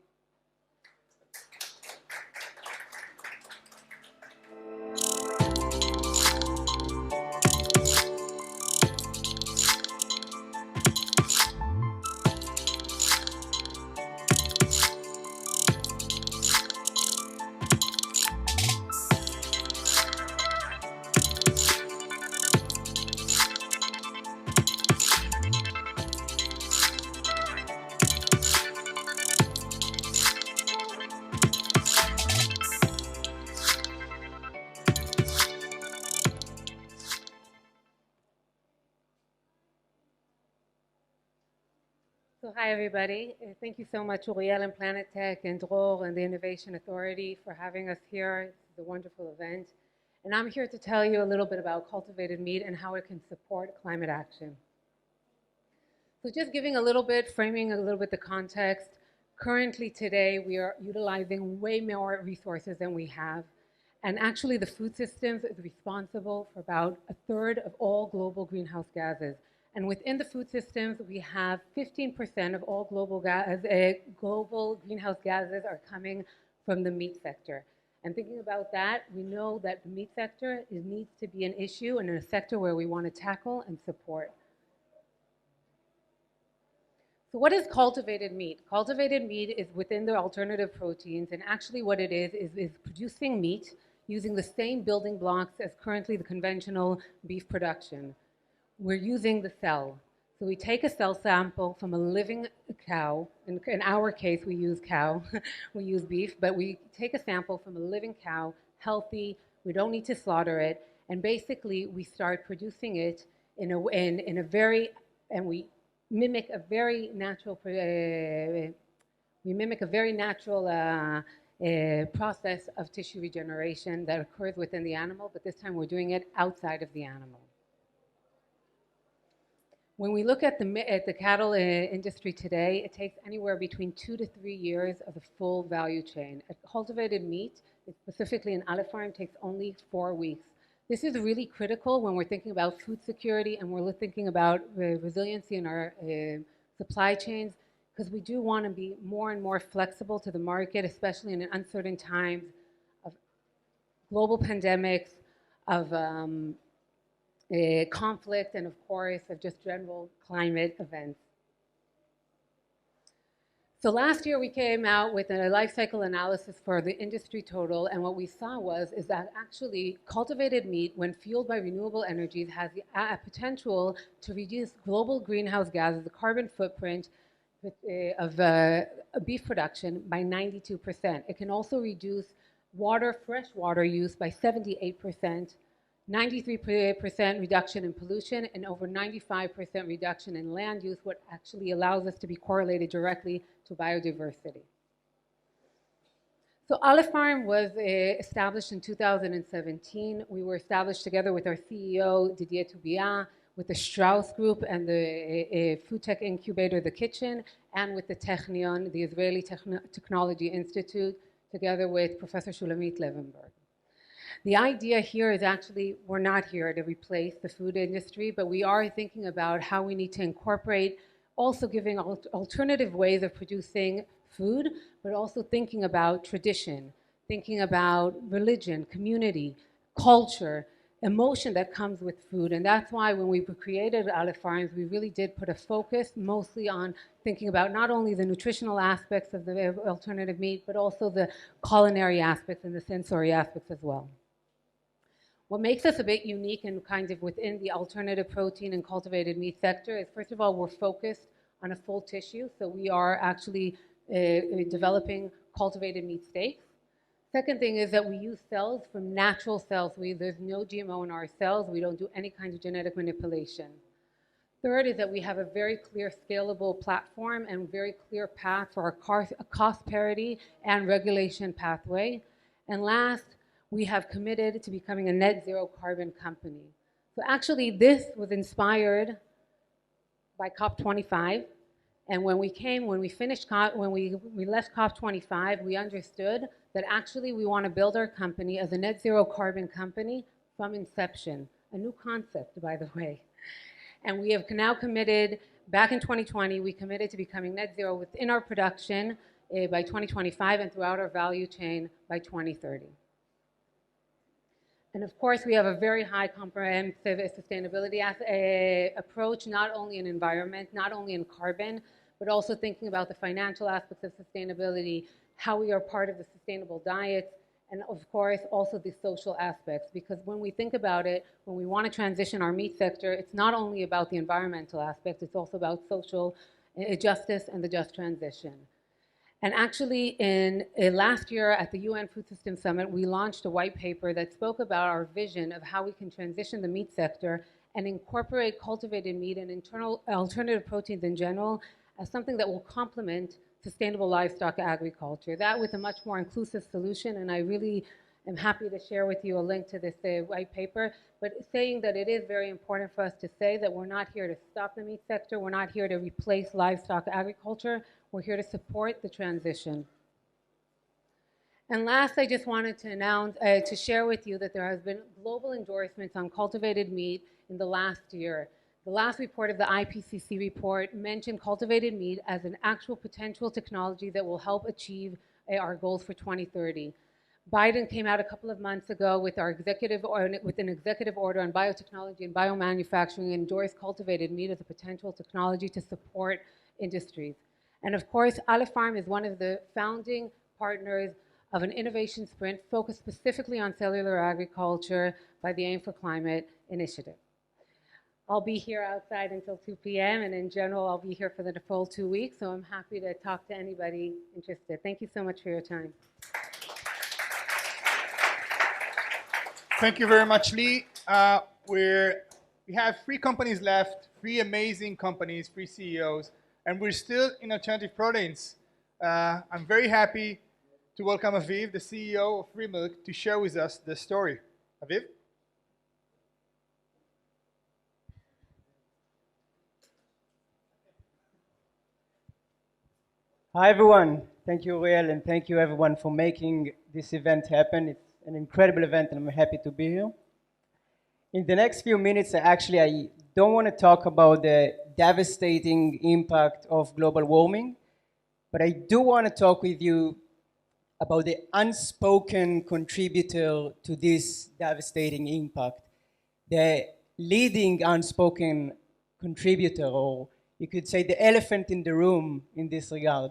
So hi everybody. Thank you so much Uriel and Planet Tech and Dror and the Innovation Authority for having us here. It's a wonderful event. And I'm here to tell you a little bit about cultivated meat and how it can support climate action. So just giving a little bit, framing a little bit the context. Currently today we are utilizing way more resources than we have. And actually the food systems is responsible for about a third of all global greenhouse gases. And within the food systems, we have 15% of all global greenhouse gases are coming from the meat sector. And thinking about that, we know that the meat sector needs to be an issue and a sector where we want to tackle and support. So what is cultivated meat? Cultivated meat is within the alternative proteins, and actually what it is producing meat using the same building blocks as currently the conventional beef production. We're using the cell. So we take a cell sample from a living cow. In our case, we use cow. We use beef, but we take a sample from a living cow, healthy. We don't need to slaughter it. And basically, we start producing it in a very, and we mimic a very natural, process of tissue regeneration that occurs within the animal, but this time we're doing it outside of the animal. When we look at the cattle industry today, it takes anywhere between 2 to 3 years of the full value chain. Cultivated meat, specifically in Aleph Farm, takes only 4 weeks. This is really critical when we're thinking about food security and we're thinking about resiliency in our supply chains, because we do want to be more and more flexible to the market, especially in uncertain times of global pandemics, of conflict, and of course of just general climate events. So last year we came out with a life cycle analysis for the industry total, and what we saw is that actually cultivated meat, when fueled by renewable energies, has the potential to reduce global greenhouse gases, the carbon footprint of beef production by 92%. It can also reduce fresh water use by 78%, 93% reduction in pollution, and over 95% reduction in land use, what actually allows us to be correlated directly to biodiversity. So Aleph Farm was established in 2017. We were established together with our CEO, Didier Toubia, with the Strauss Group and the Food Tech Incubator, The Kitchen, and with the Technion, the Israeli Technology Institute, together with Professor Shulamit Levenberg. The idea here is actually, we're not here to replace the food industry, but we are thinking about how we need to incorporate, also giving alternative ways of producing food, but also thinking about tradition, thinking about religion, community, culture, emotion that comes with food. And that's why when we created Aleph Farms, we really did put a focus mostly on thinking about not only the nutritional aspects of the alternative meat, but also the culinary aspects and the sensory aspects as well. What makes us a bit unique and kind of within the alternative protein and cultivated meat sector is, first of all, we're focused on a full tissue. So we are actually developing cultivated meat steaks. Second thing is that we use cells from natural cells. There's no GMO in our cells. We don't do any kind of genetic manipulation. Third is that we have a very clear scalable platform and very clear path for our cost parity and regulation pathway. And last, we have committed to becoming a net zero carbon company. So actually this was inspired by COP25. And when we left COP25, we understood that actually we want to build our company as a net zero carbon company from inception. A new concept, by the way. And we have now committed, back in 2020, we committed to becoming net zero within our production by 2025 and throughout our value chain by 2030. And of course, we have a very high comprehensive sustainability approach, not only in environment, not only in carbon, but also thinking about the financial aspects of sustainability, how we are part of the sustainable diet, and of course, also the social aspects. Because when we think about it, when we want to transition our meat sector, it's not only about the environmental aspects, it's also about social justice and the just transition. And actually, last year at the UN Food Systems Summit, we launched a white paper that spoke about our vision of how we can transition the meat sector and incorporate cultivated meat and alternative proteins in general as something that will complement sustainable livestock agriculture. That with a much more inclusive solution, and I really am happy to share with you a link to this white paper, but saying that it is very important for us to say that we're not here to stop the meat sector, we're not here to replace livestock agriculture, we're here to support the transition. And last, I just wanted to announce, to share with you that there has been global endorsements on cultivated meat in the last year. The last report of the IPCC report mentioned cultivated meat as an actual potential technology that will help achieve our goals for 2030. Biden came out a couple of months ago with an executive order on biotechnology and biomanufacturing, and endorsed cultivated meat as a potential technology to support industries. And of course, Aleph Farm is one of the founding partners of an innovation sprint focused specifically on cellular agriculture by the Aim for Climate initiative. I'll be here outside until 2 p.m. and in general, I'll be here for the full 2 weeks, so I'm happy to talk to anybody interested. Thank you so much for your time. Thank you very much, Lee. We have 3 companies left, 3 amazing companies, 3 CEOs, and we're still in alternative proteins. I'm very happy to welcome Aviv, the CEO of Free Milk, to share with us the story. Aviv? Hi everyone, thank you Uriel, and thank you everyone for making this event happen. It's an incredible event and I'm happy to be here. In the next few minutes, I don't want to talk about the devastating impact of global warming, but I do want to talk with you about the unspoken contributor to this devastating impact, the leading unspoken contributor, or you could say the elephant in the room in this regard,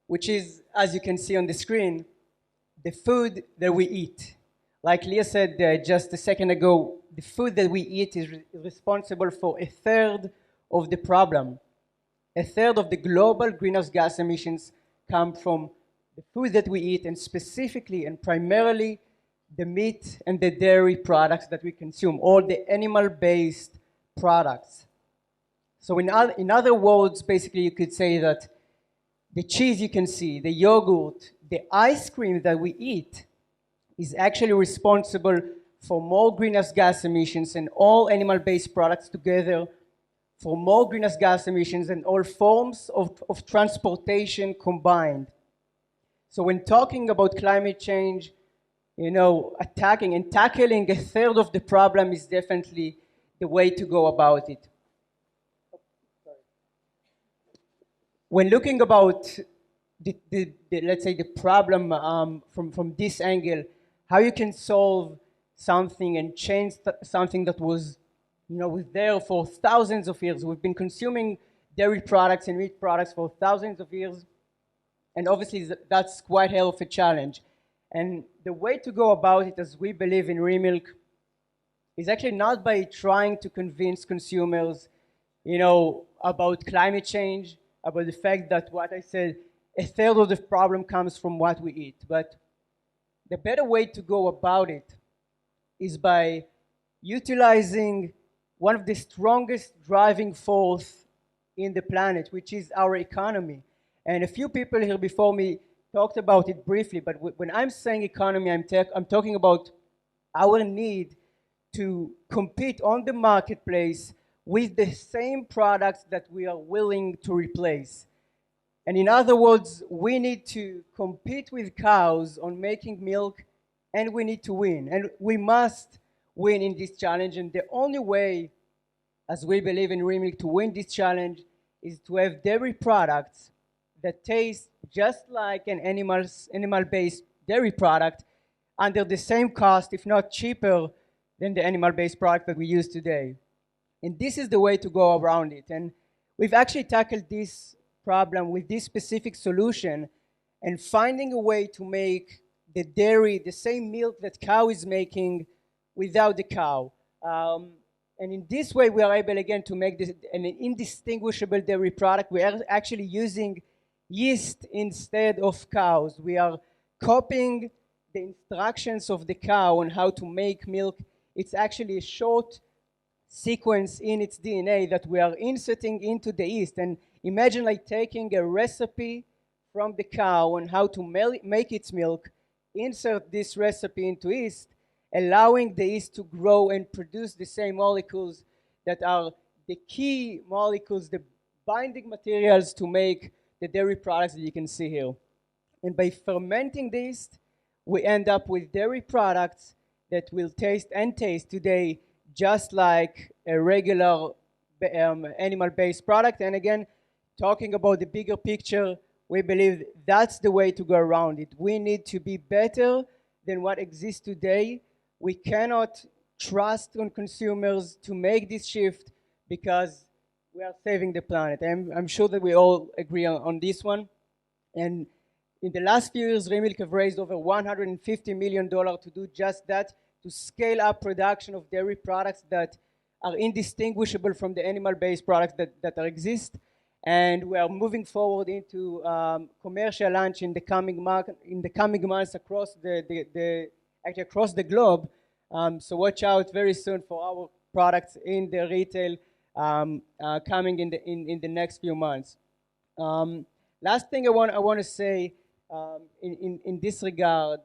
which is, as you can see on the screen, the food that we eat. Like Leah said just a second ago, the food that we eat is responsible for 1/3 of the problem. 1/3 of the global greenhouse gas emissions come from the food that we eat, and specifically and primarily the meat and the dairy products that we consume, all the animal-based products. So in other words, basically you could say that the cheese you can see, the yogurt, the ice cream that we eat is actually responsible for more greenhouse gas emissions, and all animal-based products together for more greenhouse gas emissions than all forms of transportation combined. So when talking about climate change, attacking and tackling 1/3 of the problem is definitely the way to go about it. When looking about let's say the problem from this angle, how you can solve something and change something that was there for thousands of years. We've been consuming dairy products and meat products for thousands of years, and obviously that's quite hell of a challenge. And the way to go about it, as we believe in Remilk, is actually not by trying to convince consumers, about climate change, about the fact that what I said, 1/3 of the problem comes from what we eat. But the better way to go about it is by utilizing one of the strongest driving force in the planet, which is our economy. And a few people here before me talked about it briefly, but when I'm saying economy, I'm talking about our need to compete on the marketplace with the same products that we are willing to replace. And in other words, we need to compete with cows on making milk, and we need to win. And we must win in this challenge. And the only way, as we believe in Remilk, to win this challenge is to have dairy products that taste just like an animal-based dairy product under the same cost, if not cheaper, than the animal-based product that we use today. And this is the way to go around it. And we've actually tackled this problem with this specific solution, and finding a way to make the dairy, the same milk that cow is making, without the cow. And in this way, we are able again to make this an indistinguishable dairy product. We are actually using yeast instead of cows. We are copying the instructions of the cow on how to make milk. It's actually a short sequence in its DNA that we are inserting into the yeast. And imagine like taking a recipe from the cow on how to make its milk, insert this recipe into yeast, allowing the yeast to grow and produce the same molecules that are the key molecules, the binding materials to make the dairy products that you can see here. And by fermenting the yeast, we end up with dairy products that will taste today just like a regular animal-based product. And again, talking about the bigger picture, we believe that's the way to go around it. We need to be better than what exists today. We cannot trust on consumers to make this shift because we are saving the planet. I'm sure that we all agree on this one. And in the last few years, Remilk have raised over $150 million to do just that, to scale up production of dairy products that are indistinguishable from the animal-based products that exist. And we are moving forward into commercial launch in the coming months across actually across the globe. So watch out very soon for our products in the retail coming in the next few months. Last thing I want to say in this regard,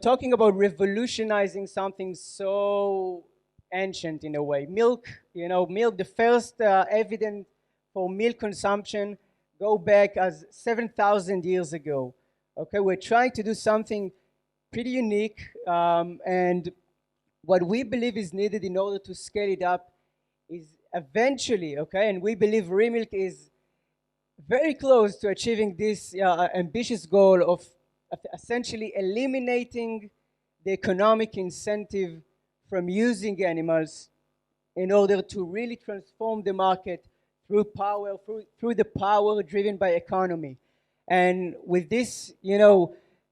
talking about revolutionizing something so ancient in a way. Milk, the first evidence for milk consumption go back as 7,000 years ago. Okay, we're trying to do something pretty unique, and what we believe is needed in order to scale it up is eventually, okay, and we believe Remilk is very close to achieving this ambitious goal of essentially eliminating the economic incentive from using animals in order to really transform the market through the power driven by economy. And with this,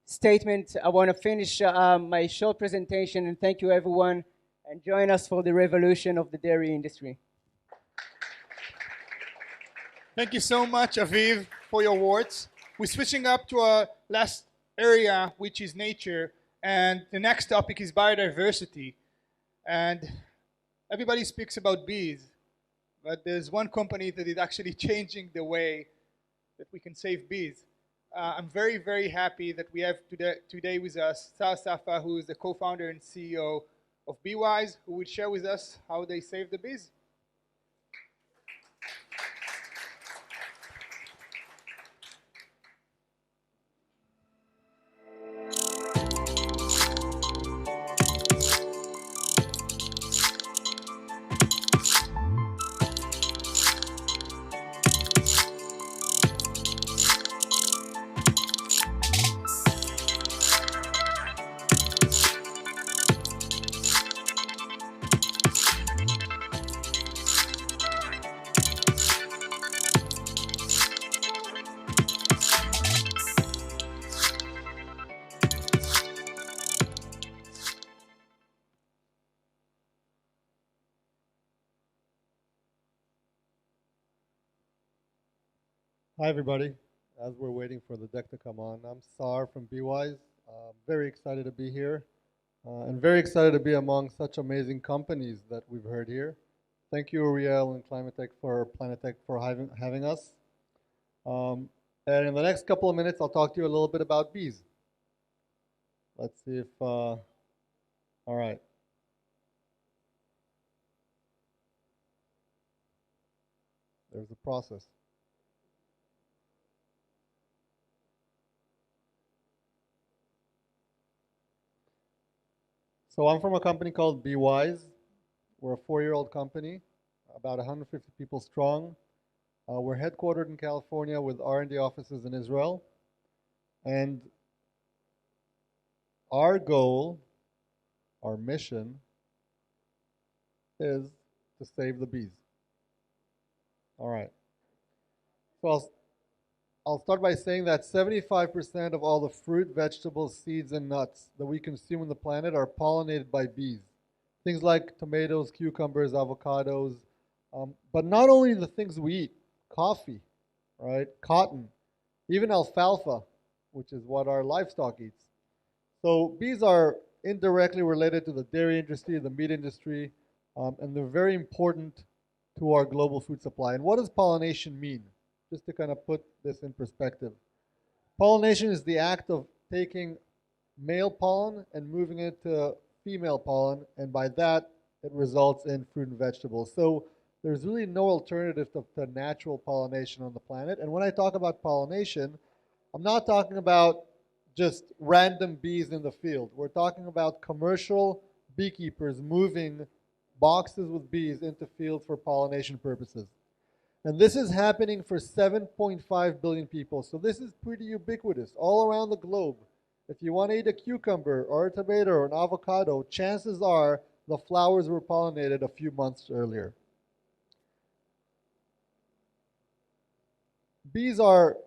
statement, I want to finish my short presentation, and thank you everyone, and join us for the revolution of the dairy industry. Thank you so much, Aviv, for your words. We're switching up to our last area, which is nature, and the next topic is biodiversity. And everybody speaks about bees, but there's one company that is actually changing the way that we can save bees. I'm very, very happy that we have today with us Sar Safa, who is the co-founder and CEO of BeeWise, who will share with us how they save the bees. Hi, everybody. As we're waiting for the deck to come on, I'm Sar from BeeWise. Very excited to be here and very excited to be among such amazing companies that we've heard here. Thank you, Ariel and Planetech for having us. And in the next couple of minutes, I'll talk to you a little bit about bees. Let's see if, all right. There's the process. So I'm from a company called BeeWise. We're a 4-year-old company, about 150 people strong. We're headquartered in California with R&D offices in Israel. And our goal, our mission, is to save the bees. All right. So I'll start by saying that 75% of all the fruit, vegetables, seeds, and nuts that we consume on the planet are pollinated by bees. Things like tomatoes, cucumbers, avocados, but not only the things we eat, coffee, right, cotton, even alfalfa, which is what our livestock eats. So bees are indirectly related to the dairy industry, the meat industry, and they're very important to our global food supply. And what does pollination mean? Just to kind of put this in perspective. Pollination is the act of taking male pollen and moving it to female pollen, and by that it results in fruit and vegetables. So there's really no alternative to natural pollination on the planet. And when I talk about pollination, I'm not talking about just random bees in the field. We're talking about commercial beekeepers moving boxes with bees into fields for pollination purposes. And this is happening for 7.5 billion people. So this is pretty ubiquitous all around the globe. If you want to eat a cucumber or a tomato or an avocado, chances are the flowers were pollinated a few months earlier. Bees are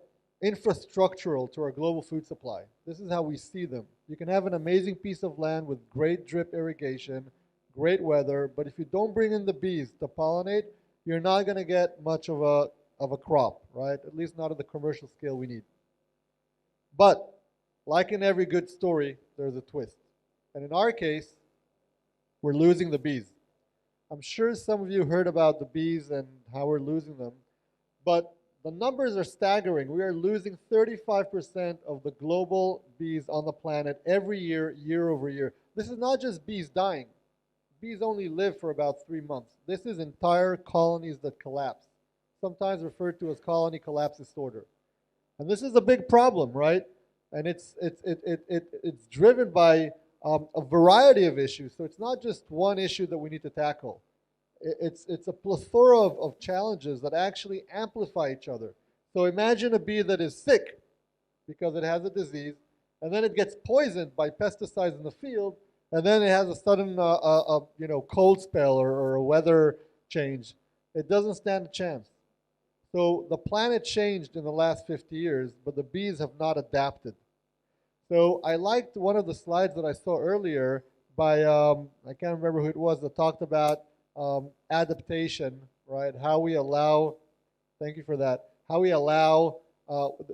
infrastructural to our global food supply. This is how we see them. You can have an amazing piece of land with great drip irrigation, great weather, but if you don't bring in the bees to pollinate, you're not going to get much of a crop, right? At least not at the commercial scale we need. But like in every good story, there's a twist. And in our case, we're losing the bees. I'm sure some of you heard about the bees and how we're losing them, but the numbers are staggering. We are losing 35% of the global bees on the planet every year, year over year. This is not just bees dying. Bees only live for about 3 months. This is entire colonies that collapse, sometimes referred to as colony collapse disorder. And this is a big problem, right? And it's driven by a variety of issues. So it's not just one issue that we need to tackle. It's a plethora of challenges that actually amplify each other. So imagine a bee that is sick because it has a disease, and then it gets poisoned by pesticides in the field, and then it has a sudden cold spell or a weather change. It doesn't stand a chance. So the planet changed in the last 50 years, but the bees have not adapted. So I liked one of the slides that I saw earlier by, I can't remember who it was, that talked about adaptation, right? How we allow, thank you for that, how we allow,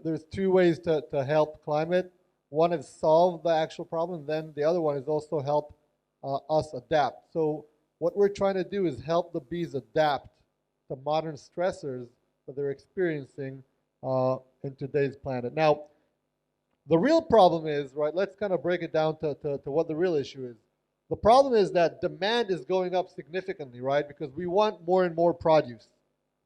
there's two ways to help climate. One is solve the actual problem, then the other one is also help us adapt. So what we're trying to do is help the bees adapt to modern stressors that they're experiencing in today's planet. Now, the real problem is, right, let's kind of break it down to what the real issue is. The problem is that demand is going up significantly, right? Because we want more and more produce.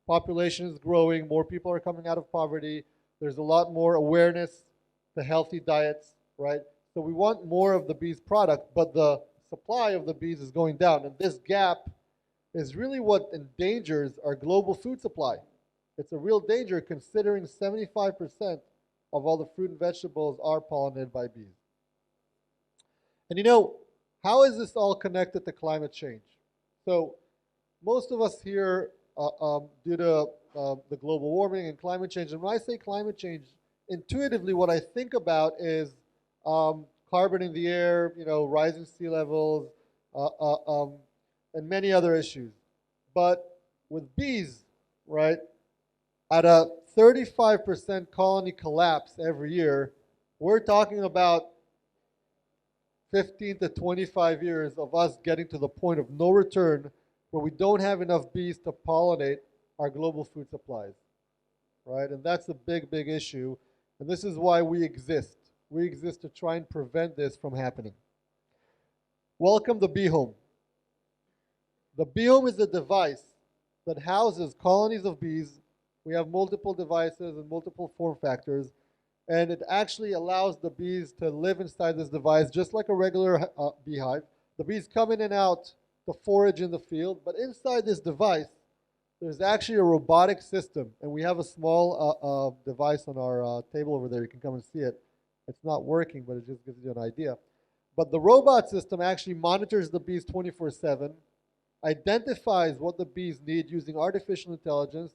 Population is growing, more people are coming out of poverty, there's a lot more awareness to healthy diets, right? So we want more of the bees product, but the supply of the bees is going down. And this gap is really what endangers our global food supply. It's a real danger considering 75% of all the fruit and vegetables are pollinated by bees. And you know, how is this all connected to climate change? So most of us here, due to the global warming and climate change, and when I say climate change, intuitively what I think about is carbon in the air, you know, rising sea levels, and many other issues. But with bees, right, at a 35% colony collapse every year, we're talking about 15 to 25 years of us getting to the point of no return where we don't have enough bees to pollinate our global food supplies, right? And that's a big, big issue. And this is why we exist. We exist to try and prevent this from happening. Welcome the bee home. The bee home is a device that houses colonies of bees. We have multiple devices and multiple form factors, and it actually allows the bees to live inside this device just like a regular beehive. The bees come in and out to forage in the field, but inside this device, there's actually a robotic system, and we have a small device on our table over there. You can come and see it. It's not working, but it just gives you an idea. But the robot system actually monitors the bees 24/7, identifies what the bees need using artificial intelligence,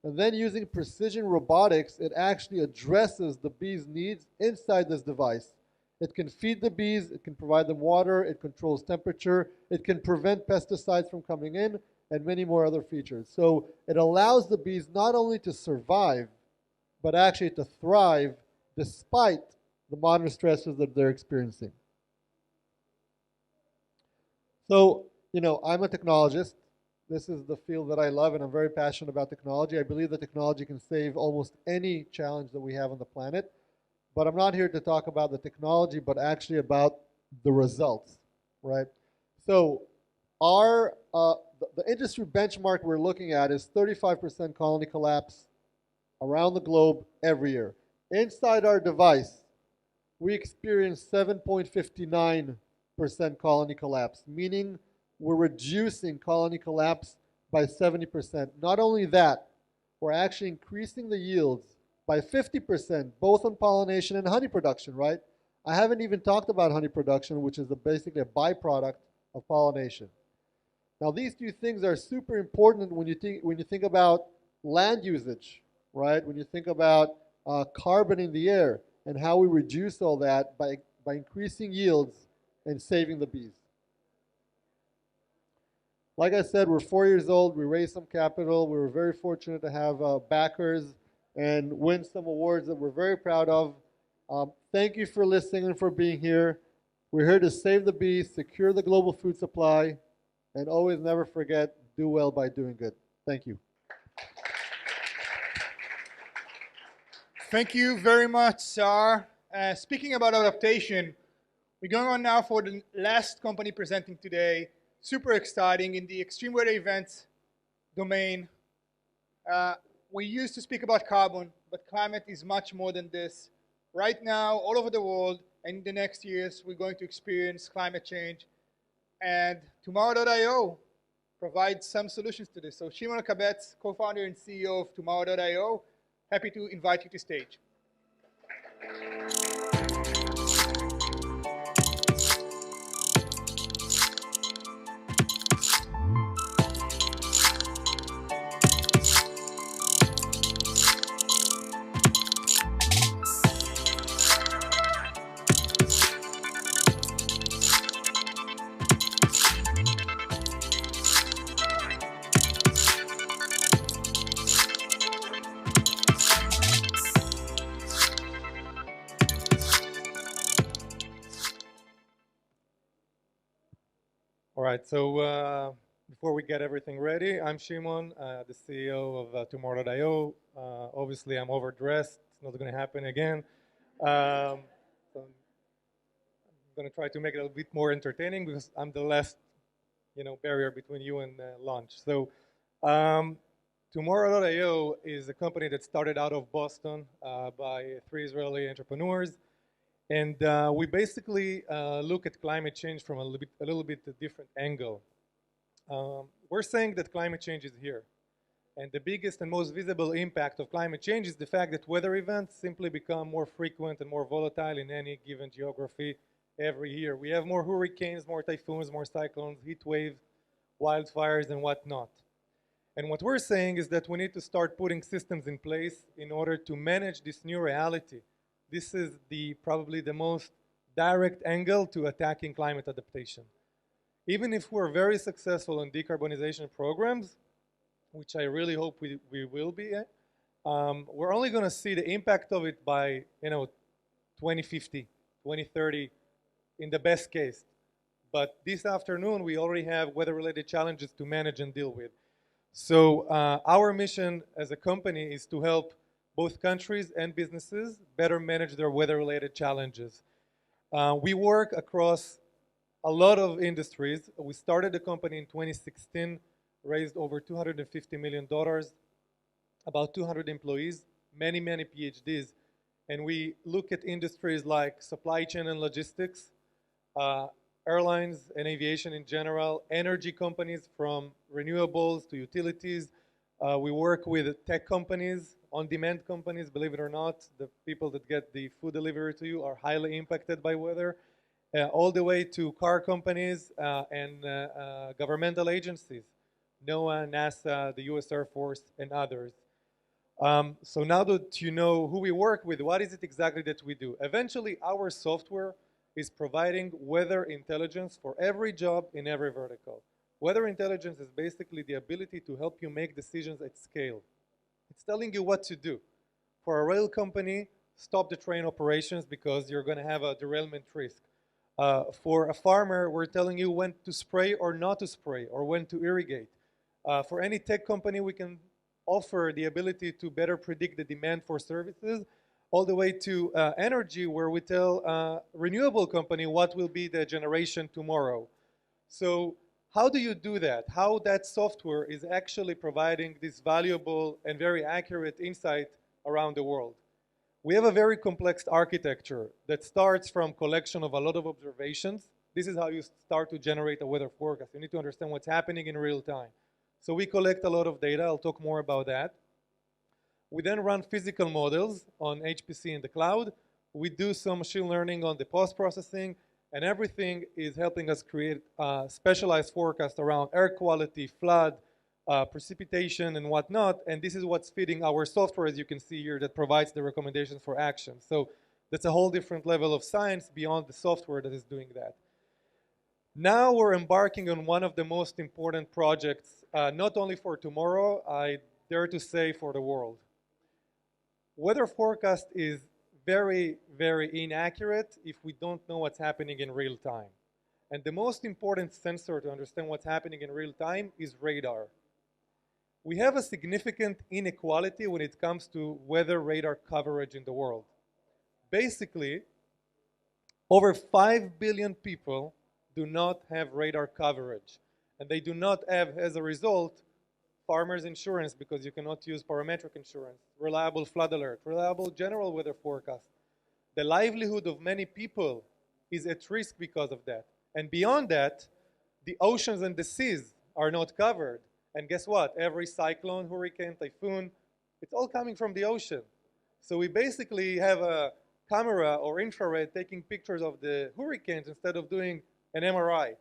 and then using precision robotics, it actually addresses the bees' needs inside this device. It can feed the bees, it can provide them water, it controls temperature, it can prevent pesticides from coming in, and many more other features. So it allows the bees not only to survive, but actually to thrive despite the modern stresses that they're experiencing. So, I'm a technologist. This is the field that I love, and I'm very passionate about technology. I believe that technology can save almost any challenge that we have on the planet. But I'm not here to talk about the technology, but actually about the results, right? So the industry benchmark we're looking at is 35% colony collapse around the globe every year. Inside our device, we experience 7.59% colony collapse, meaning we're reducing colony collapse by 70%. Not only that, we're actually increasing the yields by 50%, both on pollination and honey production, right? I haven't even talked about honey production, which is basically a byproduct of pollination. Now, these two things are super important when you think about land usage, right? When you think about carbon in the air and how we reduce all that by increasing yields and saving the bees. Like I said, we're 4 years old. We raised some capital. We were very fortunate to have backers and win some awards that we're very proud of. Thank you for listening and for being here. We're here to save the bees, secure the global food supply, and always never forget, do well by doing good. Thank you. Thank you very much, Sar. Speaking about adaptation, we're going on now for the last company presenting today. Super exciting in the extreme weather events domain. We used to speak about carbon, but climate is much more than this. Right now, all over the world, and in the next years, we're going to experience climate change. And Tomorrow.io provides some solutions to this. So Shimon Kabetz, co-founder and CEO of Tomorrow.io, happy to invite you to stage. All right, so before we get everything ready, I'm Shimon, the CEO of Tomorrow.io. Obviously, I'm overdressed. It's not going to happen again. So I'm going to try to make it a little bit more entertaining because I'm the last, barrier between you and lunch. So Tomorrow.io is a company that started out of Boston by 3 Israeli entrepreneurs. And we basically look at climate change from a little bit different angle. We're saying that climate change is here. And the biggest and most visible impact of climate change is the fact that weather events simply become more frequent and more volatile in any given geography every year. We have more hurricanes, more typhoons, more cyclones, heat waves, wildfires, and whatnot. And what we're saying is that we need to start putting systems in place in order to manage this new reality. This is probably the most direct angle to attacking climate adaptation. Even if we're very successful in decarbonization programs, which I really hope we will be, we're only going to see the impact of it by 2050, 2030 in the best case. But this afternoon, we already have weather-related challenges to manage and deal with. So our mission as a company is to help both countries and businesses better manage their weather-related challenges. We work across a lot of industries. We started the company in 2016, raised over $250 million, about 200 employees, many PhDs. And we look at industries like supply chain and logistics, airlines and aviation in general, energy companies from renewables to utilities. We work with tech companies, on-demand companies. Believe it or not, the people that get the food delivery to you are highly impacted by weather, all the way to car companies and governmental agencies, NOAA, NASA, the US Air Force, and others. So now that you know who we work with, what is it exactly that we do? Eventually, our software is providing weather intelligence for every job in every vertical. Weather intelligence is basically the ability to help you make decisions at scale. It's telling you what to do. For a rail company, stop the train operations because you're going to have a derailment risk. For a farmer, we're telling you when to spray or not to spray, or when to irrigate. For any tech company, we can offer the ability to better predict the demand for services, all the way to energy, where we tell a renewable company what will be the generation tomorrow. So how do you do that? How that software is actually providing this valuable and very accurate insight around the world? We have a very complex architecture that starts from collection of a lot of observations. This is how you start to generate a weather forecast. You need to understand what's happening in real time. So we collect a lot of data. I'll talk more about that. We then run physical models on HPC in the cloud. We do some machine learning on the post-processing, and everything is helping us create a specialized forecast around air quality, flood, precipitation, and whatnot. And this is what's feeding our software, as you can see here, that provides the recommendations for action. So that's a whole different level of science beyond the software that is doing that. Now we're embarking on one of the most important projects, not only for tomorrow, I dare to say for the world. Weather forecast is very, very inaccurate if we don't know what's happening in real time. And the most important sensor to understand what's happening in real time is radar. We have a significant inequality when it comes to weather radar coverage in the world. Basically, over 5 billion people do not have radar coverage. And they do not have, as a result, farmers insurance, because you cannot use parametric insurance, reliable flood alert, reliable general weather forecast. The livelihood of many people is at risk because of that. And beyond that, the oceans and the seas are not covered. And guess what? Every cyclone, hurricane, typhoon, it's all coming from the ocean. So we basically have a camera or infrared taking pictures of the hurricanes instead of doing an MRI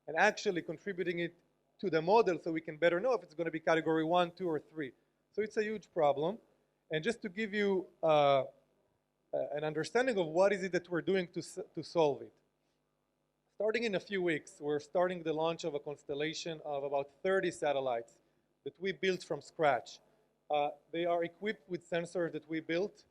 and actually contributing it to the model so we can better know if it's going to be category 1, 2, or 3. So it's a huge problem. And just to give you an understanding of what is it that we're doing to solve it. Starting in a few weeks, we're starting the launch of a constellation of about 30 satellites that we built from scratch. They are equipped with sensors that we built,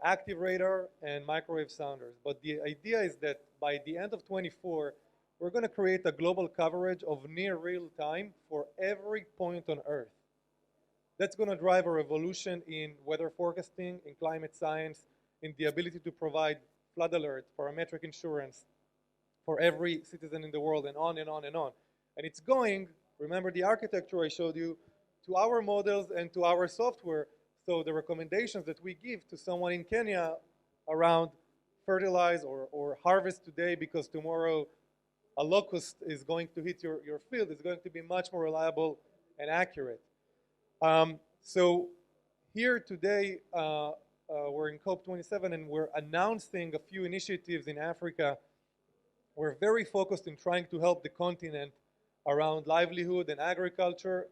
active radar and microwave sounders. But the idea is that by the end of 24, we're going to create a global coverage of near real time for every point on Earth. That's going to drive a revolution in weather forecasting, in climate science, in the ability to provide flood alerts, parametric insurance for every citizen in the world, and on and on and on. And it's going, remember the architecture I showed you, to our models and to our software. So the recommendations that we give to someone in Kenya around fertilize or harvest today because tomorrow a locust is going to hit your field is going to be much more reliable and accurate. So here today, we're in COP27 and we're announcing a few initiatives in Africa. We're very focused in trying to help the continent around livelihood and agriculture.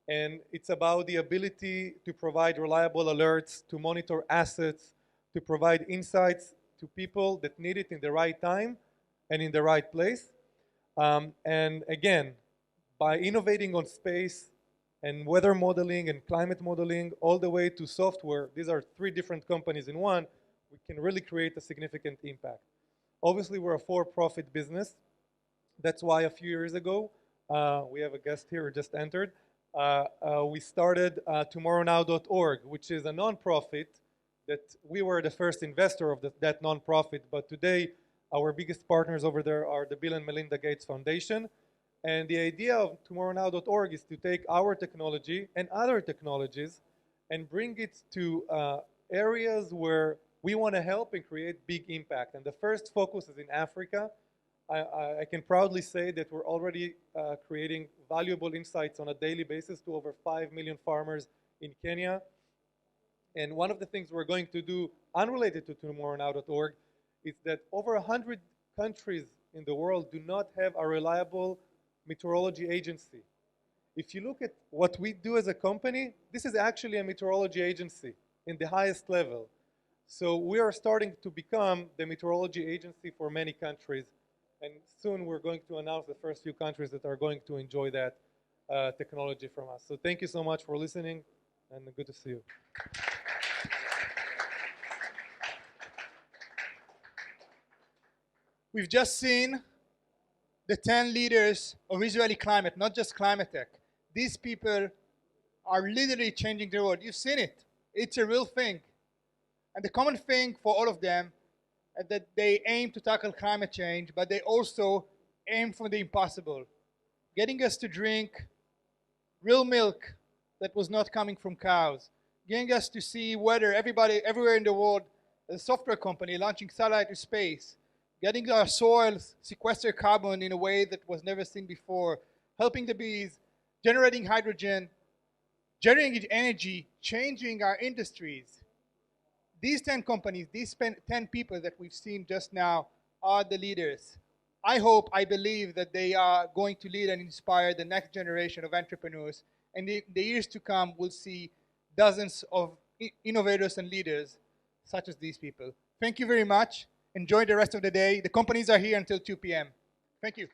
And it's about the ability to provide reliable alerts, to monitor assets, to provide insights to people that need it in the right time and in the right place. And again, by innovating on space and weather modeling and climate modeling all the way to software, these are 3 different companies in one, we can really create a significant impact. Obviously, we're a for-profit business. That's why a few years ago, we have a guest here who just entered, we started tomorrownow.org, which is a nonprofit that we were the first investor of that nonprofit, but today our biggest partners over there are the Bill and Melinda Gates Foundation. And the idea of tomorrownow.org is to take our technology and other technologies and bring it to areas where we want to help and create big impact. And the first focus is in Africa. I can proudly say that we're already creating valuable insights on a daily basis to over 5 million farmers in Kenya. And one of the things we're going to do, unrelated to tomorrownow.org, is that over 100 countries in the world do not have a reliable meteorology agency. If you look at what we do as a company, this is actually a meteorology agency in the highest level. So we are starting to become the meteorology agency for many countries. And soon we're going to announce the first few countries that are going to enjoy that technology from us. So thank you so much for listening, and good to see you. We've just seen the 10 leaders of Israeli climate, not just climate tech. These people are literally changing the world. You've seen it. It's a real thing. And the common thing for all of them is that they aim to tackle climate change, but they also aim for the impossible, getting us to drink real milk that was not coming from cows, getting us to see weather everywhere in the world, as a software company launching satellite to space, getting our soils sequester carbon in a way that was never seen before, helping the bees, generating hydrogen, generating energy, changing our industries. These 10 companies, these 10 people that we've seen just now are the leaders. I hope, I believe that they are going to lead and inspire the next generation of entrepreneurs. And in the years to come, we'll see dozens of innovators and leaders such as these people. Thank you very much. Enjoy the rest of the day. The companies are here until 2 p.m. Thank you.